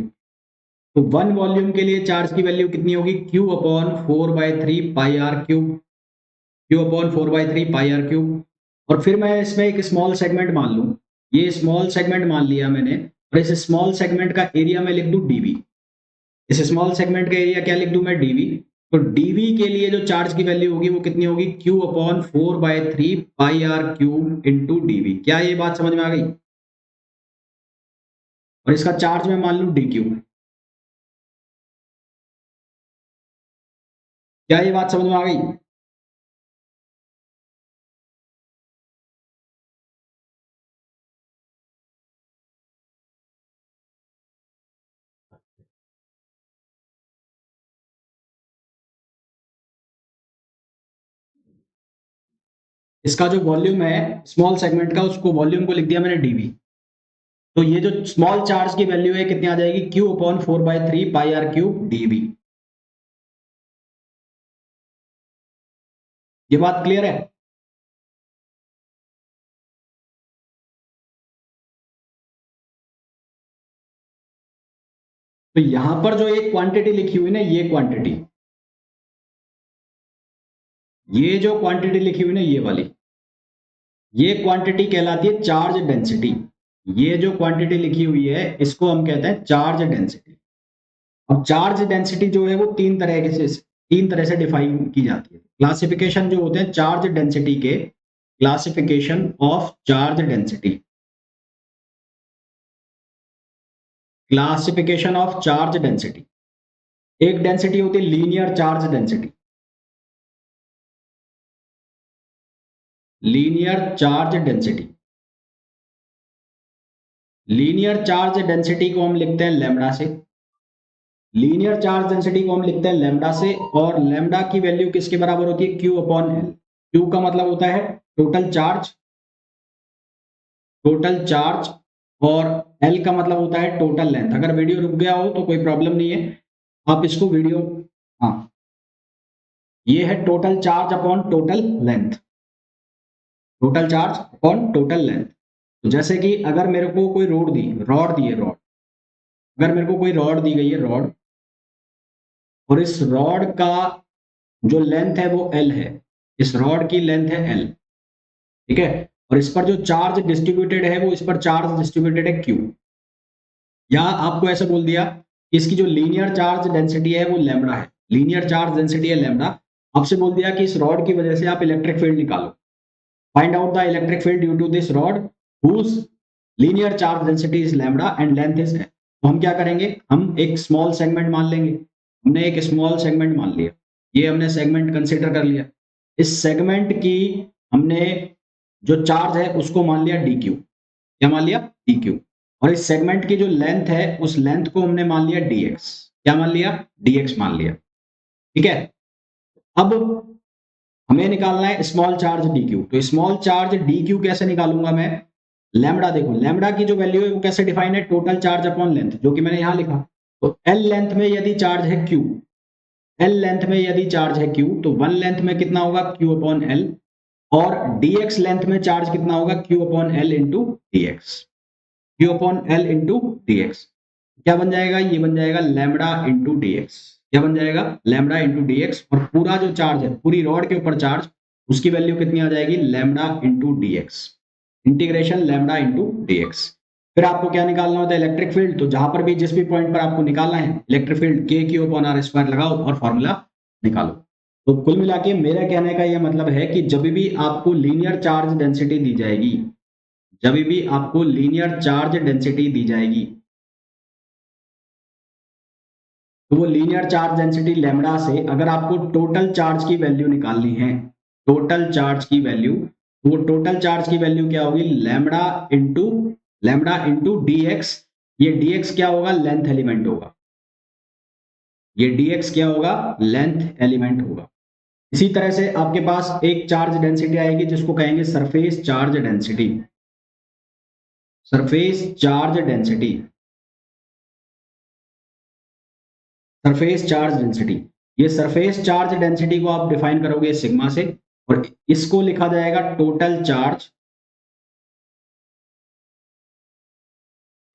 Speaker 1: तो वन वॉल्यूम के लिए चार्ज की वैल्यू कितनी होगी, q upon 4/3 pi r cube, q upon 4/3 pi r cube. और फिर मैं इसमें एक स्मॉल सेगमेंट मान लूं, ये स्मॉल सेगमेंट मान लिया मैंने, और इस स्मॉल सेगमेंट का एरिया मैं लिख दूं dv। इस स्मॉल सेगमेंट का एरिया क्या लिख दूं मैं, dv। तो dv के लिए जो चार्ज की वैल्यू होगी वो कितनी होगी, q upon 4/3 pi r cube into dv। क्या ये बात समझ में आ गई, और इसका चार्ज मैं मान लूं dq। क्या ये बात समझ में आ गई। इसका जो वॉल्यूम है स्मॉल सेगमेंट का, उसको वॉल्यूम को लिख दिया मैंने dv। तो ये जो स्मॉल चार्ज की वैल्यू है कितनी आ जाएगी, q upon 4/3 pi r cube dv। ये बात क्लियर है। तो यहां पर जो एक क्वांटिटी लिखी हुई ना, ये क्वांटिटी, ये जो क्वांटिटी लिखी हुई ना, ये वाली, ये क्वांटिटी कहलाती है चार्ज डेंसिटी। ये जो क्वांटिटी लिखी हुई है इसको हम कहते हैं चार्ज डेंसिटी। अब चार्ज डेंसिटी जो है वो तीन तरह से डिफाइन की जाती है। क्लासिफिकेशन जो होते हैं चार्ज डेंसिटी के, classification of charge density, classification of charge density. एक डेंसिटी होती है linear charge density, linear charge density. Linear charge density को हम लिखते हैं लैम्डा से, लीनियर चार्ज डेंसिटी को हम लिखते हैं लैम्डा से, और लैम्डा की वैल्यू किसके बराबर होती है, क्यू अपॉन एल। क्यू का मतलब होता है टोटल चार्ज, टोटल चार्ज, और एल का मतलब होता है टोटल लेंथ। अगर वीडियो रुक गया हो तो कोई प्रॉब्लम नहीं है, आप इसको वीडियो, हाँ, ये है total charge upon total length, total charge upon total length. तो जैसे कि अगर मेरे को कोई रॉड दी है रॉड, अगर मेरे को कोई रॉड दी गई है रॉड, और इस रॉड का जो लेंथ है वो एल है, इस रॉड की लेंथ है एल, ठीक है, और इस पर जो चार्ज डिस्ट्रीब्यूटेड है वो, इस पर चार्ज डिस्ट्रीब्यूटेड है क्यू। या आपको ऐसा बोल दिया इसकी जो लीनियर चार्ज डेंसिटी है वो लैम्बडा है, लीनियर चार्ज डेंसिटी है लैम्बडा। आपसे बोल दिया कि इस रॉड की वजह से आप इलेक्ट्रिक फील्ड निकालो, find out the electric field due to this rod whose linear charge density is lambda and length is। तो हम क्या करेंगे, हम एक स्मॉल सेगमेंट मान लेंगे। हमने एक स्मॉल सेगमेंट मान लिया, ये हमने सेगमेंट कंसीडर कर लिया। इस सेगमेंट की हमने जो चार्ज है उसको मान लिया dq। क्या मान लिया, dq। और इस सेगमेंट की जो लेंथ है उस लेंथ को हमने मान लिया dx। क्या मान लिया, dx मान लिया। ठीक है, अब हमें निकालना है स्मॉल चार्ज dq। तो स्मॉल चार्ज dq कैसे निकालूंगा मैं, लैम्बडा, देखो लैम्बडा की जो वैल्यू है वो कैसे डिफाइन है, टोटल चार्ज अपॉन लेंथ, जो कि मैंने यहां लिखा। तो L लेंथ में यदि चार्ज है Q, L लेंथ में यदि चार्ज है Q, तो 1 लेंथ में कितना होगा Q अपॉन L, और dx लेंथ में चार्ज कितना होगा Q upon L into dx, Q upon L into dx। क्या बन जाएगा, ये बन जाएगा लैम्बडा इंटू dx। क्या बन जाएगा, लैम्बडा इंटू dx। और पूरा जो चार्ज है, पूरी रॉड के ऊपर चार्ज, उसकी वैल्यू कितनी आ जाएगी, lambda into dx, integration lambda into dx। फिर आपको क्या निकालना होता है, इलेक्ट्रिक फील्ड। तो जहां पर भी जिस भी पॉइंट पर आपको निकालना है electric field, k q upon r square लगाओ और फॉर्मूला निकालो। तो कुल मिला के मेरा कहने का यह मतलब है कि जब भी आपको लीनियर चार्ज डेंसिटी दी जाएगी, जब भी आपको लीनियर चार्ज डेंसिटी दी जाएगी, तो वो लीनियर चार्ज डेंसिटी लैम्बडा से अगर आपको टोटल चार्ज की वैल्यू निकालनी है, टोटल चार्ज की वैल्यू, तो वो टोटल चार्ज की वैल्यू क्या होगी, लैम्बडा इंटू dx। ये dx क्या होगा, लेंथ एलिमेंट होगा। ये dx क्या होगा, लेंथ एलिमेंट होगा। इसी तरह से आपके पास एक चार्ज डेंसिटी आएगी जिसको कहेंगे surface charge density. Surface charge density, surface charge density. ये सरफेस चार्ज डेंसिटी को आप डिफाइन करोगे सिग्मा से, और इसको लिखा जाएगा total charge,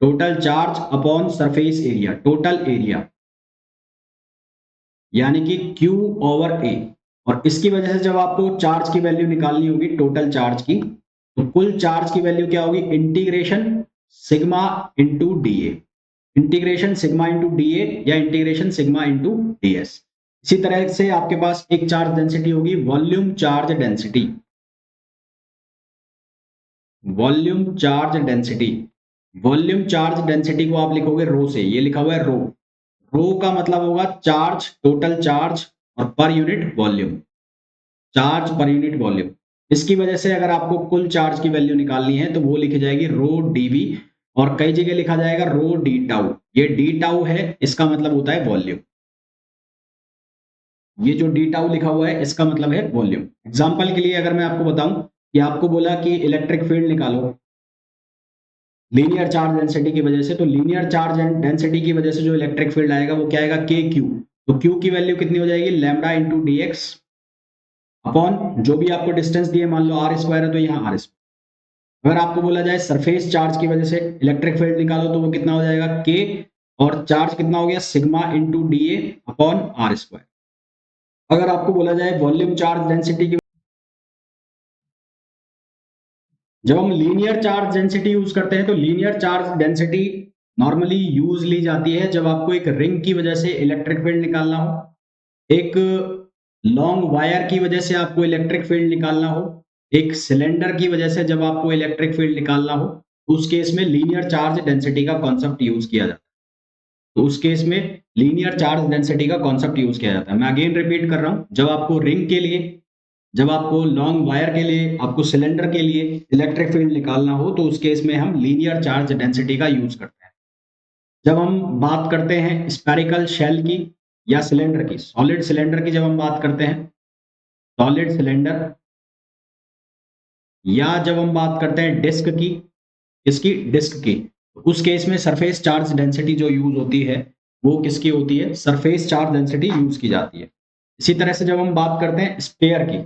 Speaker 1: total charge upon surface area, total area, यानी कि Q ओवर A। और इसकी वजह से जब आपको चार्ज की वैल्यू निकालनी होगी, टोटल चार्ज की, तो कुल चार्ज की वैल्यू क्या होगी, integration sigma into D A, integration sigma into D A या integration sigma into D S. इसी तरह से आपके पास एक चार्ज डेंसिटी होगी volume charge density, volume charge density. Volume charge density को आप लिखोगे रो से, ये लिखा हुआ है रो। रो का मतलब होगा चार्ज, टोटल चार्ज, और per unit volume, charge per unit volume. इसकी वजह से अगर आपको कुल चार्ज की वैल्यू निकालनी है तो वो लिखी जाएगी रो डीवी, और कई जगह लिखा जाएगा रो डी टाउ। ये डी टाउ है, इसका मतलब होता है वॉल्यूम। ये जो डी टाउ लिखा हुआ है इसका मतलब है वॉल्यूम। एग्जाम्पल के लिए अगर मैं आपको बताऊं कि आपको बोला कि इलेक्ट्रिक फील्ड निकालो लीनियर चार्ज डेंसिटी की वजह से, तो लीनियर चार्ज डेंसिटी की वजह से जो इलेक्ट्रिक फील्ड आएगा वो क्या आएगा, के क्यू। तो क्यू की वैल्यू कितनी हो जाएगी, lambda into D x upon जो भी आपको डिस्टेंस दिए, मान लो आर स्क्वायर है तो यहाँ आर स्क्वायर। अगर आपको बोला जाए सरफेस चार्ज की वजह से इलेक्ट्रिक फील्ड निकालो तो वो कितना हो जाएगा, के, और चार्ज कितना हो गया, sigma into D A upon r square. अगर आपको बोला जाए वॉल्यूम चार्ज डेंसिटी की, जब हम लीनियर चार्ज डेंसिटी यूज करते हैं तो linear charge density normally use ली जाती है जब आपको एक रिंग की वजह से इलेक्ट्रिक फील्ड निकालना हो, एक लॉन्ग वायर की वजह से आपको इलेक्ट्रिक फील्ड निकालना हो, एक सिलेंडर की वजह से जब आपको इलेक्ट्रिक फील्ड निकालना हो, तो उस केस में लीनियर चार्ज डेंसिटी का कॉन्सेप्ट यूज किया जाता है। तो उस केस में लीनियर चार्ज डेंसिटी का कॉन्सेप्ट यूज किया जाता है। मैं अगेन रिपीट कर रहा हूं, जब आपको रिंग के लिए, जब आपको लॉन्ग वायर के लिए, आपको सिलेंडर के लिए इलेक्ट्रिक फील्ड निकालना हो, तो उस केस में हम लीनियर चार्ज डेंसिटी का यूज करते हैं। जब हम बात करते हैं स्फेरिकल शेल की या सिलेंडर की, सॉलिड सिलेंडर की जब हम बात करते हैं, सॉलिड सिलेंडर, या जब हम बात करते हैं डिस्क की, इसकी डिस्क की, तो उस केस में सरफेस चार्ज डेंसिटी जो यूज होती है वो किसकी होती है, सरफेस चार्ज डेंसिटी यूज की जाती है। इसी तरह से जब हम बात करते हैं स्पेयर की,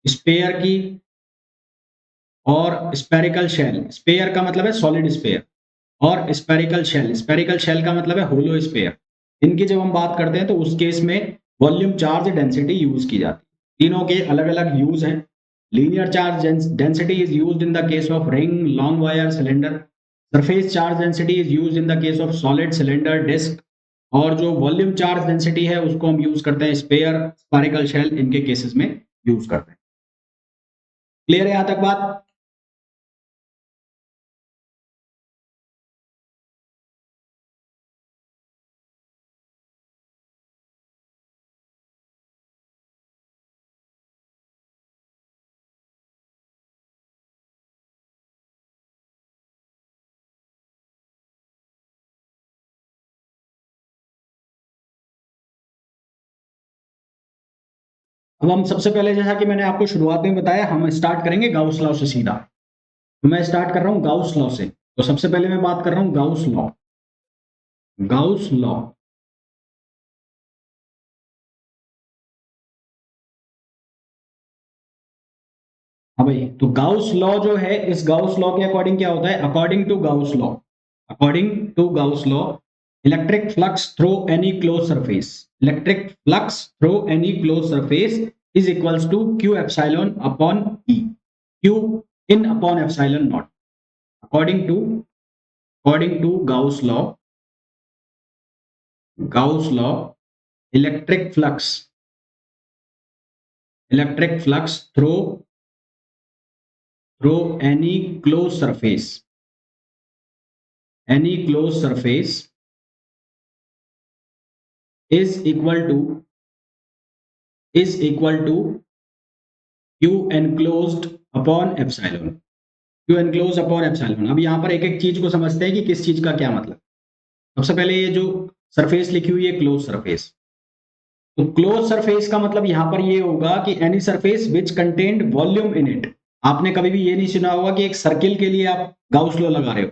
Speaker 1: स्पेयर की और स्पेरिकल शेल, स्पेयर का मतलब है सॉलिड स्पेयर, और स्पेरिकल शेल का मतलब है होलो स्पेयर। इनकी जब हम बात करते हैं तो उस केस में वॉल्यूम चार्ज डेंसिटी यूज की जाती है। तीनों के अलग अलग यूज हैं। Linear charge density is used in the case of ring, long wire, cylinder. Surface charge density is used in the case of solid, cylinder, disc. और जो वॉल्यूम चार्ज डेंसिटी है उसको हम यूज करते हैं स्पेरिकल शेल, इनके cases में use करते हैं। क्लियर है यहां तक बात? अब हम सबसे पहले, जैसा कि मैंने आपको शुरुआत में बताया, हम स्टार्ट करेंगे गाउस लॉ से सीधा। तो मैं स्टार्ट कर रहा हूं गाउस लॉ से। तो सबसे पहले मैं बात कर रहा हूं गाउस लॉ। गाउस लॉ, हाँ भाई, तो गाउस लॉ जो है, इस गाउस लॉ के अकॉर्डिंग क्या होता है? According to Gauss law, according to Gauss law, electric flux through any close surface, electric flux through any close surface is equals to q epsilon upon E, q in upon epsilon nought. According to, according to Gauss law, Gauss law, electric flux, electric flux through any close surface, any closed surface is equal to, is equal to q enclosed upon epsilon, q enclosed upon epsilon। अब यहां पर एक एक चीज को समझते हैं कि किस चीज का क्या मतलब। सबसे पहले ये जो सरफेस लिखी हुई है क्लोज सरफेस, तो क्लोज सरफेस का मतलब यहां पर ये होगा कि any surface which contained volume in it. आपने कभी भी ये नहीं सुना होगा कि एक सर्किल के लिए आप गाउस लॉ लगा रहे हो,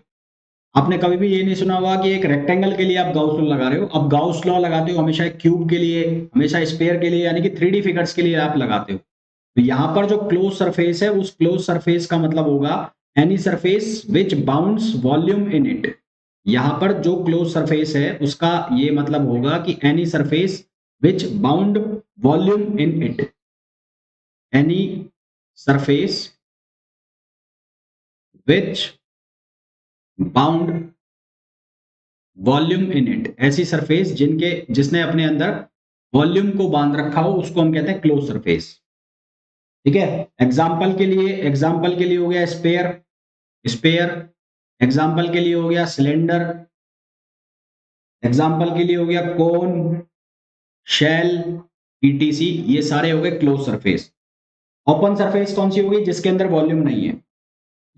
Speaker 1: आपने कभी भी ये नहीं सुना होगा कि एक रेक्टेंगल के लिए आप गाउस लॉ लगा रहे हो। अब गाउस लॉ लगाते हो हमेशा एक क्यूब के लिए, हमेशा स्फीयर के लिए, यानी कि 3D फिगर्स के लिए आप लगाते हो। तो यहाँ पर जो क्लोज सरफेस है, उस क्लोज सरफेस का मतलब होगा any surface which bounds volume in it. यहाँ पर जो क्लोज सरफेस है उसका ये मतलब होगा कि any surface which bound volume in it, any surface which bound volume in it, ऐसी सरफेस जिनके, जिसने अपने अंदर वॉल्यूम को बांध रखा हो, उसको हम कहते हैं क्लोज सरफेस। ठीक है, एग्जाम्पल के लिए, एग्जाम्पल के लिए हो गया स्पेयर, स्पेयर, एग्जाम्पल के लिए हो गया सिलेंडर, एग्जाम्पल के लिए हो गया कोन, शेल, ईटीसी, ये सारे हो गए क्लोज सरफेस। ओपन सरफेस कौन सी होगी? जिसके अंदर वॉल्यूम नहीं है,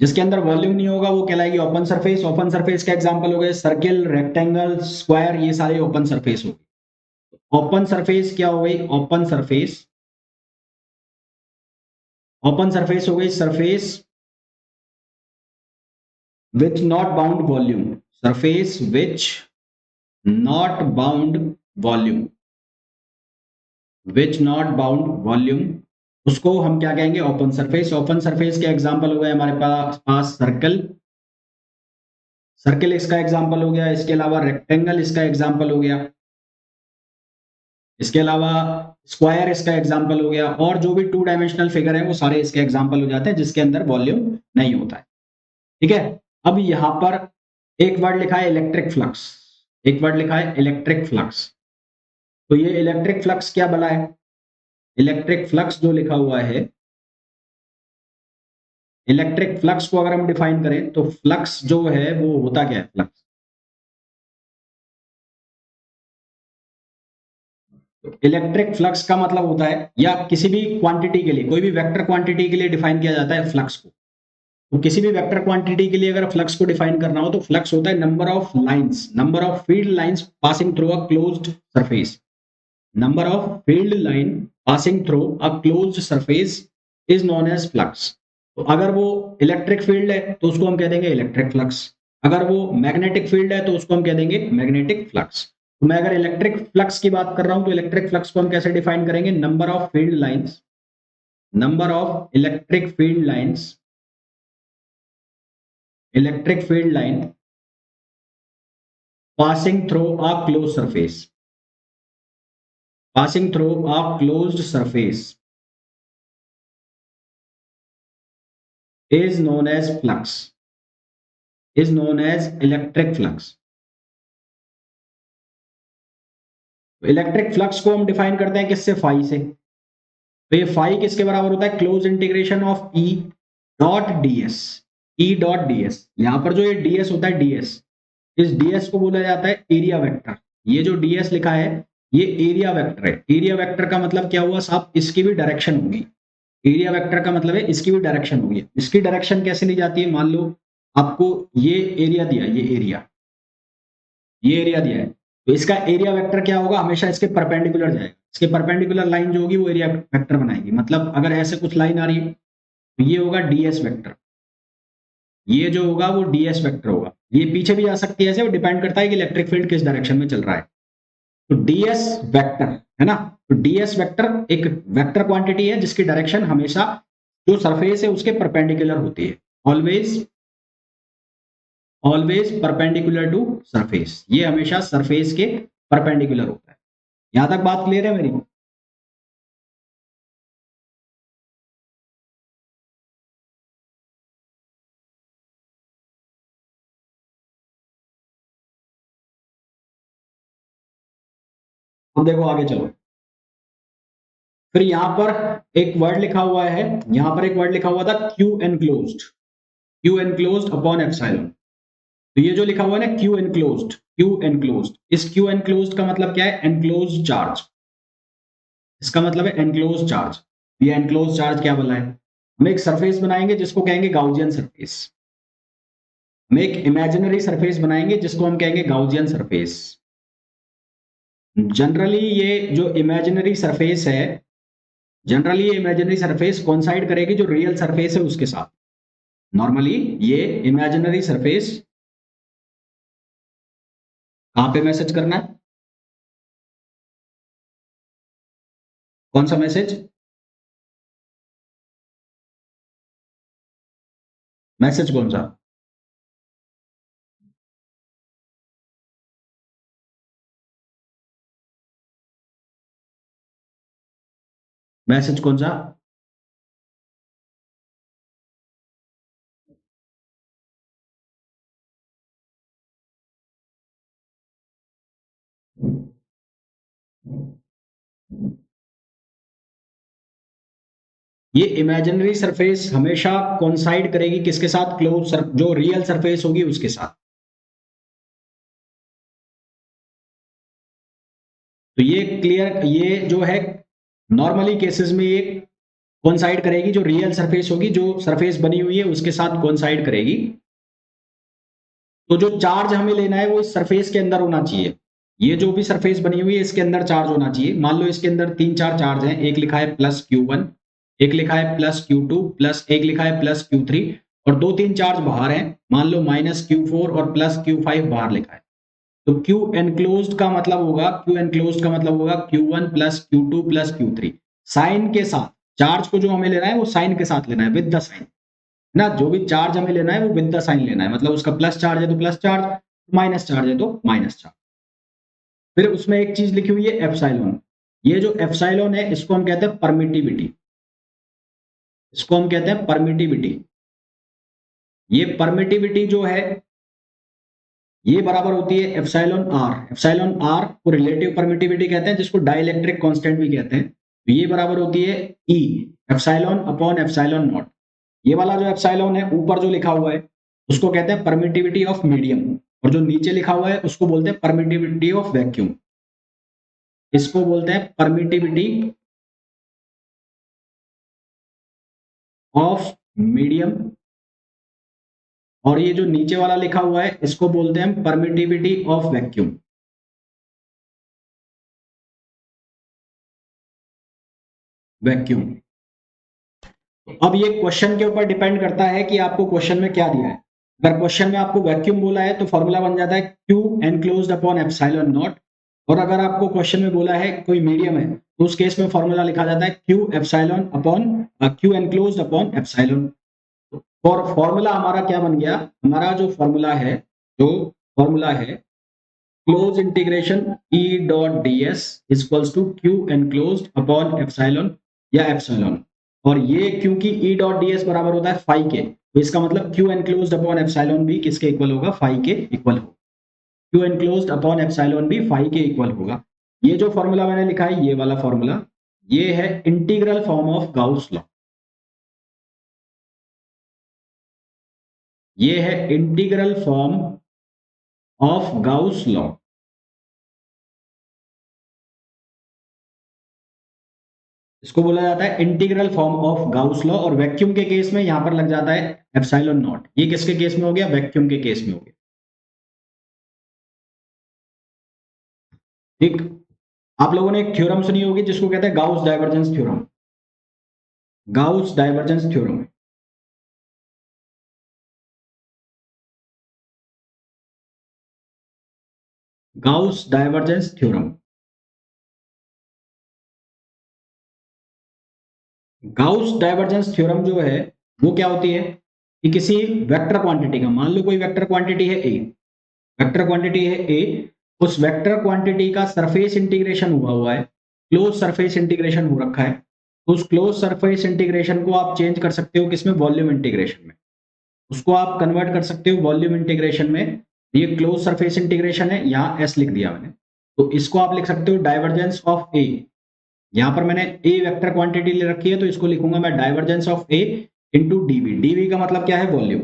Speaker 1: जिसके अंदर वॉल्यूम नहीं होगा वो कहलाएगी ओपन सरफेस। ओपन सरफेस का एग्जांपल हो गए सर्किल, रेक्टेंगल, स्क्वायर, ये सारे ओपन सरफेस हो गए। ओपन सरफेस क्या हो गई? ओपन सरफेस, ओपन सरफेस हो गई surface which not bound volume, surface which not bound volume, which not bound volume, उसको हम क्या कहेंगे? Open surface. ओपन सरफेस के एग्जांपल हो गए हमारे पास सर्कल, सर्किल इसका एग्जांपल हो गया, इसके अलावा रेक्टेंगल इसका एग्जांपल हो गया, इसके अलावा स्क्वायर इसका एग्जांपल हो गया, और जो भी 2 डायमेंशनल फिगर है वो सारे इसके एग्जांपल हो जाते हैं जिसके अंदर वॉल्यूम नहीं होता है। ठीक है, अब यहां पर एक वर्ड लिखा है इलेक्ट्रिक फ्लक्स, एक वर्ड लिखा है इलेक्ट्रिक फ्लक्स। तो ये इलेक्ट्रिक फ्लक्स क्या बना है? इलेक्ट्रिक फ्लक्स जो लिखा हुआ है, इलेक्ट्रिक फ्लक्स को अगर हम डिफाइन करें तो फ्लक्स जो है वो होता क्या है? फ्लक्स, इलेक्ट्रिक फ्लक्स का मतलब होता है, या किसी भी क्वांटिटी के लिए, कोई भी वेक्टर क्वांटिटी के लिए डिफाइन किया जाता है फ्लक्स को। तो किसी भी वेक्टर क्वांटिटी के लिए अगर फ्लक्स को डिफाइन करना हो तो फ्लक्स होता है number of lines, number of field lines passing through a closed surface, number of field line passing through a closed surface is known as flux. तो अगर वो इलेक्ट्रिक फील्ड है तो उसको हम कह देंगे इलेक्ट्रिक फ्लक्स, अगर वो मैग्नेटिक फील्ड है तो उसको हम कह देंगे मैग्नेटिक फ्लक्स। तो मैं अगर इलेक्ट्रिक फ्लक्स की बात कर रहा हूं तो इलेक्ट्रिक फ्लक्स को हम कैसे डिफाइन करेंगे? Number of field lines, number of electric field lines, electric field line passing through a closed surface, passing through a closed surface is known as flux, is known as electric flux। तो electric flux को हम define करते हैं किससे, phi से। तो ये phi किसके बराबर होता है, close integration of E dot DS. E dot DS, यहां पर जो ये डीएस होता है, डीएस, इस डीएस को बोला जाता है एरिया वेक्टर। ये जो डीएस लिखा है ये एरिया वेक्टर है। एरिया वेक्टर का मतलब क्या हुआ साहब, इसकी भी डायरेक्शन होगी। एरिया वेक्टर का मतलब है इसकी भी डायरेक्शन होगी। इसकी डायरेक्शन कैसे ली जाती है, मान लो आपको ये एरिया दिया, ये एरिया दिया है, तो इसका एरिया वेक्टर क्या होगा, हमेशा इसके परपेंडिकुलर जाएगा। इसके परपेंडिकुलर लाइन जो होगी वो एरिया वेक्टर बनाएगी। मतलब अगर ऐसे कुछ लाइन आ रही है तो ये होगा डीएस वेक्टर, ये जो होगा वो डीएस वेक्टर होगा। ये पीछे भी जा सकती है ऐसे, वो डिपेंड करता है कि इलेक्ट्रिक फील्ड किस डायरेक्शन में चल रहा है। तो डीएस वेक्टर है ना, तो डीएस वेक्टर एक वेक्टर क्वांटिटी है जिसकी डायरेक्शन हमेशा जो सरफेस है उसके परपेंडिकुलर होती है। Always always perpendicular to surface, ये हमेशा सरफेस के परपेंडिकुलर होता है। यहां तक बात क्लियर है मेरी? अब देखो आगे चलो। फिर यहां पर एक वर्ड लिखा हुआ है, यहां पर एक वर्ड लिखा हुआ था Q enclosed, Q enclosed upon epsilon. तो ये जो लिखा हुआ है ना क्यू एनक्लोज्ड, क्यू एनक्लोज्ड, इस क्यू एनक्लोज्ड का मतलब क्या है, एनक्लोज्ड चार्ज। इसका मतलब है एनक्लोज्ड चार्ज। ये एनक्लोज्ड चार्ज क्या बोला है, हम एक सरफेस बनाएंगे जिसको कहेंगे गाउजियन सरफेस। हम एक इमेजिनरी सरफेस बनाएंगे जिसको हम कहेंगे गाउजियन सरफेस। जनरली ये जो इमेजिनरी सरफेस है, जनरली ये इमेजिनरी सरफेस कोइंसाइड करेगी जो रियल सरफेस है उसके साथ। नॉर्मली ये इमेजिनरी सरफेस, कहां पे मैसेज करना है, कौन सा मैसेज, मैसेज कौन सा, मैसेज कौन सा? ये इमेजिनरी सरफेस हमेशा कोइंसाइड करेगी किसके साथ, क्लोज जो रियल सरफेस होगी उसके साथ। तो ये क्लियर, ये जो है नॉर्मली केसेस में ये कोइंसाइड करेगी, जो रियल सरफेस होगी, जो सरफेस बनी हुई है उसके साथ कोइंसाइड करेगी। तो जो चार्ज हमें लेना है वो इस सरफेस के अंदर होना चाहिए। ये जो भी सरफेस बनी हुई है इसके अंदर चार्ज होना चाहिए। मान लो इसके अंदर तीन चार चार्ज हैं, एक लिखा है प्लस Q1, एक लिखा है प्लस Q2, प्लस एक लिखा है प्लस Q3, और दो तीन चार्ज बाहर हैं, मान लो माइनस Q4 और प्लस Q5 बाहर लिखा है। तो Q एनक्लोज्ड का मतलब होगा, Q एनक्लोज्ड का मतलब होगा Q1 plus Q2 plus Q3, sign के साथ। चार्ज को जो हमें लेना है वो साइन के साथ लेना है, विद द साइन ना। जो भी चार्ज हमें लेना है वो विद द साइन लेना है, मतलब उसका प्लस चार्ज है तो प्लस चार्ज, माइनस चार्ज है तो माइनस चार्ज। फिर उसमें एक चीज लिखी हुई है एप्सिलॉन। ये जो एप्सिलॉन है इसको हम कहते हैं परमिटिविटी, इसको हम कहते हैं परमिटिविटी। ये परमिटिविटी जो है ये बराबर होती है एप्सिलॉन आर। एप्सिलॉन आर को रिलेटिव परमिटिविटी कहते हैं, जिसको डाइलेक्ट्रिक कांस्टेंट भी कहते हैं। तो ये बराबर होती है ई एप्सिलॉन अपॉन एप्सिलॉन नॉट। ये वाला जो एप्सिलॉन है ऊपर जो लिखा हुआ है उसको कहते हैं परमिटिविटी ऑफ मीडियम, और जो नीचे लिखा हुआ है उसको बोलते हैं परमिटिविटी ऑफ वैक्यूम। इसको बोलते हैं परमिटिविटी ऑफ मीडियम, और ये जो नीचे वाला लिखा हुआ है इसको बोलते हैं परमिटिविटी ऑफ वैक्यूम। वैक्यूम। अब ये क्वेश्चन के ऊपर डिपेंड करता है कि आपको क्वेश्चन में क्या दिया है। अगर क्वेश्चन में आपको वैक्यूम बोला है तो फॉर्मूला बन जाता है Q enclosed upon epsilon nought, और अगर आपको क्वेश्चन में बोला है कोई मीडियम है तो उस केस में फॉर्मूला लिखा जाता है Q epsilon upon Q enclosed upon epsilon. और फॉर्मूला हमारा क्या बन गया, हमारा जो फॉर्मूला है, जो फॉर्मूला है close integration E dot ds equals to Q enclosed upon epsilon या एप्सिलॉन। और ये क्योंकि E डॉट ds बराबर होता है फाई के, तो इसका मतलब Q एनक्लोज्ड अपॉन एप्सिलॉन भी किसके इक्वल होगा, फाई के इक्वल होगा। Q एनक्लोज्ड अपॉन एप्सिलॉन भी फाई के इक्वल होगा। ये जो फॉर्मूला मैंने लिखा है, ये वाला फॉर्मूला, ये है integral form of Gauss law. ये है integral form of Gauss law. इसको बोला जाता है integral form of Gauss law, और वैक्यूम के केस में यहां पर लग जाता है एप्सिलॉन नॉट। ये किसके केस में हो गया? वैक्यूम के केस में हो गया। ठीक। आप लोगों ने एक थ्योरम सुनी होगी जिसको कहते हैं Gauss divergence theorem. Gauss divergence theorem. Gauss divergence theorem. Gauss divergence theorem जो है वो क्या होती है कि किसी वेक्टर क्वांटिटी का, मान लो कोई वेक्टर क्वांटिटी है ए, वेक्टर क्वांटिटी है ए, उस वेक्टर क्वांटिटी का सरफेस इंटीग्रेशन हुआ है, क्लोज सरफेस इंटीग्रेशन हो रखा है। उस क्लोज सरफेस इंटीग्रेशन को आप चेंज कर सकते हो किसमें? वॉल्यूम इंटीग्रेशन में। उसको आप कन्वर्ट कर सकते हो वॉल्यूम इंटीग्रेशन में। ये क्लोज सरफेस इंटीग्रेशन है, यहाँ एस लिख दिया मैंने। तो इसको आप लिख सकते हो डाइवर्जेंस ऑफ ए। यहाँ पर मैंने ए वेक्टर क्वांटिटी ले रखी है, तो इसको लिखूंगा मैं divergence of A into d v. D v का मतलब क्या है? वॉल्यूम।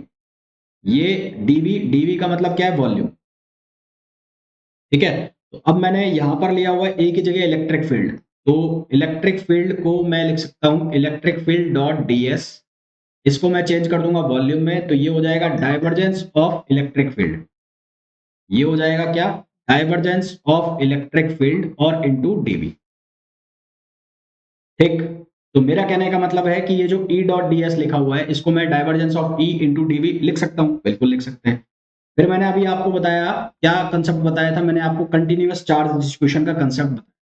Speaker 1: ये डीवी, डीवी का मतलब क्या है? वॉल्यूम। ठीक है। तो अब मैंने यहां पर लिया हुआ ए की जगह इलेक्ट्रिक फील्ड, तो इलेक्ट्रिक फील्ड को मैं लिख सकता हूं इलेक्ट्रिक फील्ड डॉट डीएस। इसको मैं चेंज कर दूंगा वॉल्यूम में, तो ये हो जाएगा डाइवर्जेंस ऑफ इलेक्ट्रिक फील्ड। ये हो जाएगा क्या? डाइवर्जेंस ऑफ इलेक्ट्रिक फील्ड और इनटू डीवी। ठीक। तो मेरा कहने का मतलब है कि ये जो E डॉट डी एस लिखा हुआ है, इसको मैं divergence of E into d v लिख सकता हूं। बिल्कुल लिख सकते हैं। फिर मैंने अभी आपको बताया, क्या कंसेप्ट बताया था मैंने आपको? कंटिन्यूअस चार्ज डिस्ट्रीब्यूशन का कंसेप्ट बताया,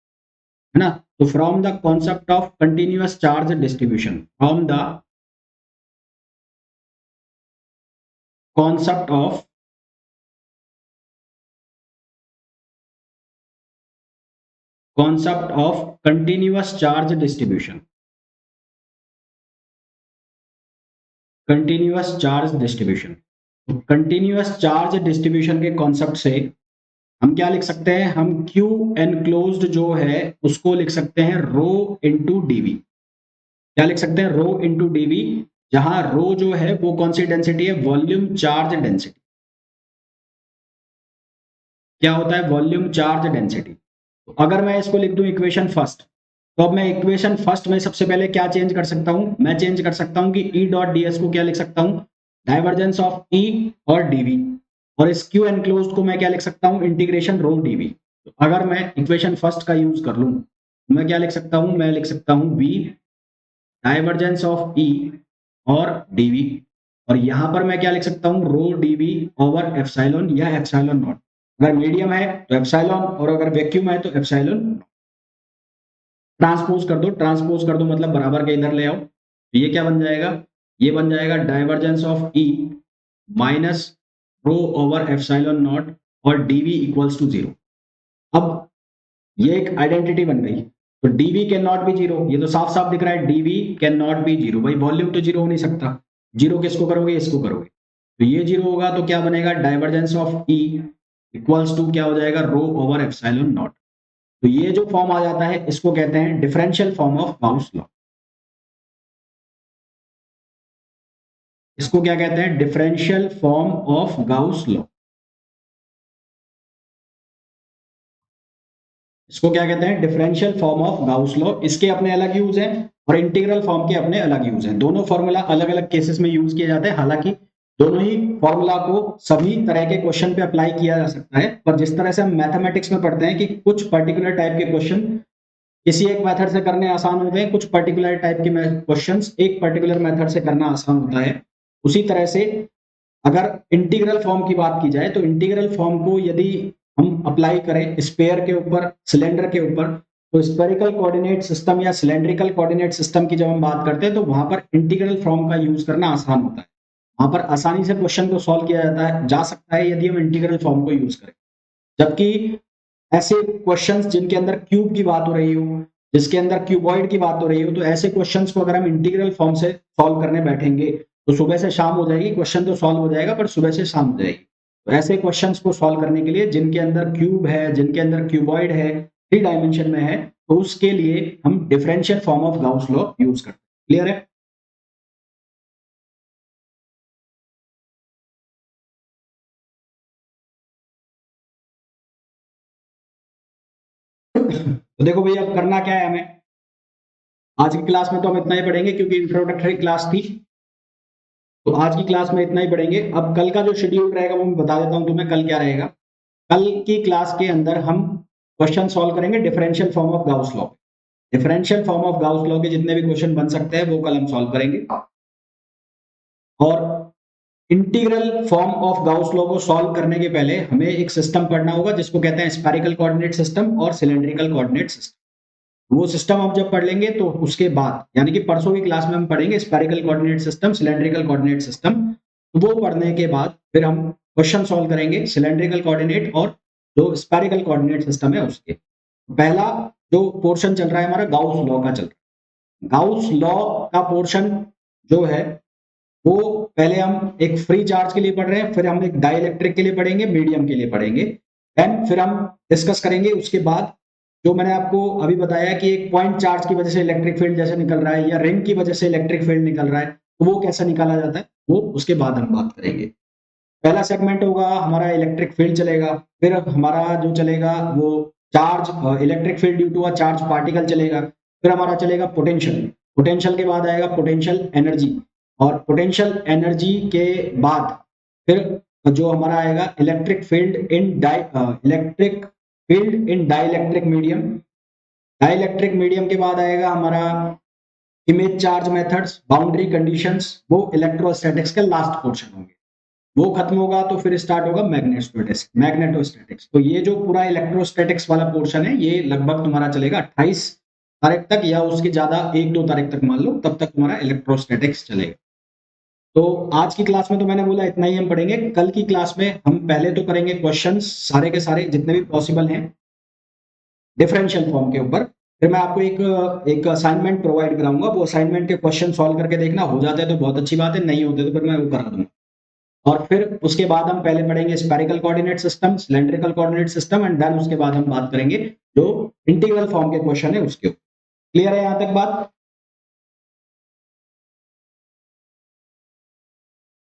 Speaker 1: है ना? तो from the concept of continuous charge distribution, from the concept of continuous charge distribution, continuous charge distribution, continuous charge distribution के कॉन्सेप्ट से हम क्या लिख सकते हैं? हम क्यू एनक्लोज्ड जो है उसको लिख सकते हैं रो इंटू डीवी। क्या लिख सकते हैं? रो इंटू डीवी, जहां रो जो है वो कौन सी डेंसिटी है? Volume charge density. क्या होता है? Volume charge density. तो अगर मैं इसको लिख दूं इक्वेशन फर्स्ट, तो अब मैं इक्वेशन फर्स्ट में सबसे पहले क्या चेंज कर सकता हूं? मैं चेंज कर सकता हूं कि ई डॉट डी एस को क्या लिख सकता हूं? डाइवर्जेंस ऑफ ई और डीवी। और इस क्यू एनक्लोज्ड को मैं क्या लिख सकता हूं? इंटीग्रेशन रो डीवी। तो अगर मैं इक्वेशन फर्स्ट का यूज कर लूं, तो मैं क्या लिख सकता हूं? मैं लिख सकता हूं वी डाइवर्जेंस ऑफ ई और डीवी। और यहां पर मैं क्या लिख सकता हूं? रो डीवी ओवर एप्सिलॉन या एप्सिलॉन नॉट। अगर मीडियम है तो एप्सिलॉन, और अगर वैक्यूम है तो एप्सिलॉन। ट्रांसपोज कर दो, ट्रांसपोज कर दो मतलब बराबर के इधर ले आओ। तो ये क्या बन जाएगा? ये बन जाएगा divergence of E minus rho over epsilon nought और डीवी इक्वल्स टू जीरो। अब ये एक आइडेंटिटी बन गई। तो d v can not be zero, ये तो साफ साफ दिख रहा है d v can not be zero. भाई वॉल्यूम तो जीरो हो नहीं सकता। जीरो किसको करोगे? इसको करोगे। तो ये जीरो होगा तो क्या बनेगा? Divergence of E equals to क्या हो जाएगा? Rho over epsilon nought. तो ये जो फॉर्म आ जाता है इसको कहते हैं differential form of Gauss law. इसको क्या कहते हैं? Differential form of Gauss law. इसको क्या कहते हैं? Differential form of Gauss law. इसके अपने अलग यूज हैं और इंटीग्रल फॉर्म के अपने अलग यूज हैं। दोनों फॉर्मूला अलग अलग केसेस में यूज किए जाते हैं। हालांकि दोनों ही फॉर्मूला को सभी तरह के क्वेश्चन पे अप्लाई किया जा सकता है, पर जिस तरह से हम मैथमेटिक्स में पढ़ते हैं कि कुछ पर्टिकुलर टाइप के क्वेश्चन किसी एक मेथड से करने आसान होते हैं, कुछ पर्टिकुलर टाइप के क्वेश्चंस एक पर्टिकुलर मेथड से करना आसान होता है, उसी तरह से अगर इंटीग्रल फॉर्म की बात की जाए तो इंटीग्रल फॉर्म को यदि हम अप्लाई करें स्फीयर के ऊपर, सिलेंडर के ऊपर, तो स्फेरिकल कोऑर्डिनेट सिस्टम या सिलेंड्रिकल कोऑर्डिनेट सिस्टम की जब हम बात करते हैं तो वहां पर इंटीग्रल फॉर्म का यूज करना आसान होता है। वहां पर आसानी से क्वेश्चन को सॉल्व किया जाता है, जा सकता है यदि हम इंटीग्रल फॉर्म को यूज करें। जबकि ऐसे क्वेश्चंस जिनके अंदर क्यूब की बात हो रही हो, जिसके अंदर क्यूबॉइड की बात हो रही हो, तो ऐसे क्वेश्चंस को अगर हम इंटीग्रल फॉर्म से सॉल्व करने बैठेंगे तो सुबह से शाम हो जाएगी। क्वेश्चन तो सॉल्व हो जाएगा पर सुबह से शाम हो जाएगी। तो ऐसे क्वेश्चंस को सॉल्व करने के लिए जिनके अंदर क्यूब है, जिनके अंदर क्यूबॉइड है, 3 डायमेंशन में है, तो उसके लिए हम differential form of Gauss law use करते हैं। क्लियर है? तो देखो भैया, अब करना क्या है हमें, आज की क्लास में तो हम इतना ही पढ़ेंगे क्योंकि इंट्रोडक्टरी क्लास थी, तो आज की क्लास में इतना ही पढ़ेंगे। अब कल का जो शेड्यूल रहेगा वो मैं बता देता हूँ तुम्हें, कल क्या रहेगा। कल की क्लास के अंदर हम क्वेश्चन सॉल्व करेंगे differential form of Gauss law. Differential form of Gauss law के जितने भी क्वेश्चन बन सकते हैं वो कल हम सॉल्व करेंगे। और integral form of Gauss law को सॉल्व करने के पहले हमें एक सिस्टम पढ़ना होगा जिसको कहते हैं स्फेरिकल कोऑर्डिनेट सिस्टम और सिलेंड्रिकल कोऑर्डिनेट सिस्टम। वो सिस्टम हम जब पढ़ लेंगे तो उसके बाद, यानी कि परसों की क्लास में हम पढ़ेंगे spherical coordinate system, cylindrical coordinate system. वो पढ़ने के बाद फिर हम क्वेश्चन सॉल्व करेंगे सिलेंड्रिकल कोऑर्डिनेट और जो स्फेरिकल कोऑर्डिनेट सिस्टम है उसके। पहला जो पोर्शन चल रहा है हमारा गाउस लॉ का चल रहा है। गाउस लॉ का पोर्शन जो है वो पहले हम एक फ्री चार्ज के लिए पढ़ रहे हैं, फिर हम एक डाइलेक्ट्रिक के लिए पढ़ेंगे, मीडियम के लिए पढ़ेंगे। देन फिर हम डिस्कस करेंगे उसके बाद जो मैंने आपको अभी बताया कि एक पॉइंट चार्ज की वजह से इलेक्ट्रिक फील्ड जैसे निकल रहा है या रिंग की वजह से इलेक्ट्रिक फील्ड निकल रहा है, तो वो कैसे निकाला जाता है वो उसके बाद हम बात करेंगे। पहला सेगमेंट होगा हमारा इलेक्ट्रिक फील्ड चलेगा, फिर हमारा जो चलेगा वो charge, electric field due to a charge particle चलेगा, फिर हमारा चलेगा पोटेंशियल। पोटेंशियल के बाद आएगा पोटेंशियल एनर्जी, और पोटेंशियल एनर्जी के बाद फिर जो हमारा आएगा electric field in dielectric medium. Dielectric medium के बाद आएगा हमारा image charge methods, boundary conditions, वो इलेक्ट्रोस्टैटिक्स के लास्ट पोर्शन होंगे। वो खत्म होगा तो फिर स्टार्ट होगा मैग्नेटोस्टैटिक्स। तो ये जो पूरा इलेक्ट्रोस्टैटिक्स वाला पोर्शन है ये लगभग तुम्हारा चलेगा 28 तारीख तक, या उसके ज्यादा 1-2 तारीख तक मान लो, तब तक तुम्हारा इलेक्ट्रोस्टैटिक्स चलेगा। तो आज की क्लास में तो मैंने बोला इतना ही हम पढ़ेंगे। कल की क्लास में हम पहले तो करेंगे क्वेश्चंस सारे के सारे जितने भी पॉसिबल हैं डिफरेंशियल फॉर्म के ऊपर। फिर मैं आपको एक एक असाइनमेंट प्रोवाइड कराऊंगा, वो असाइनमेंट के क्वेश्चन सॉल्व करके देखना, हो जाते हैं तो बहुत अच्छी बात है, नहीं होते तो फिर मैं वो करा दूंगा। और फिर उसके बाद हम पहले पढ़ेंगे spherical coordinate system, cylindrical coordinate system, and then उसके बाद हम बात करेंगे जो इंटीग्रल फॉर्म के क्वेश्चन है उसके ऊपर। क्लियर है यहाँ तक बात?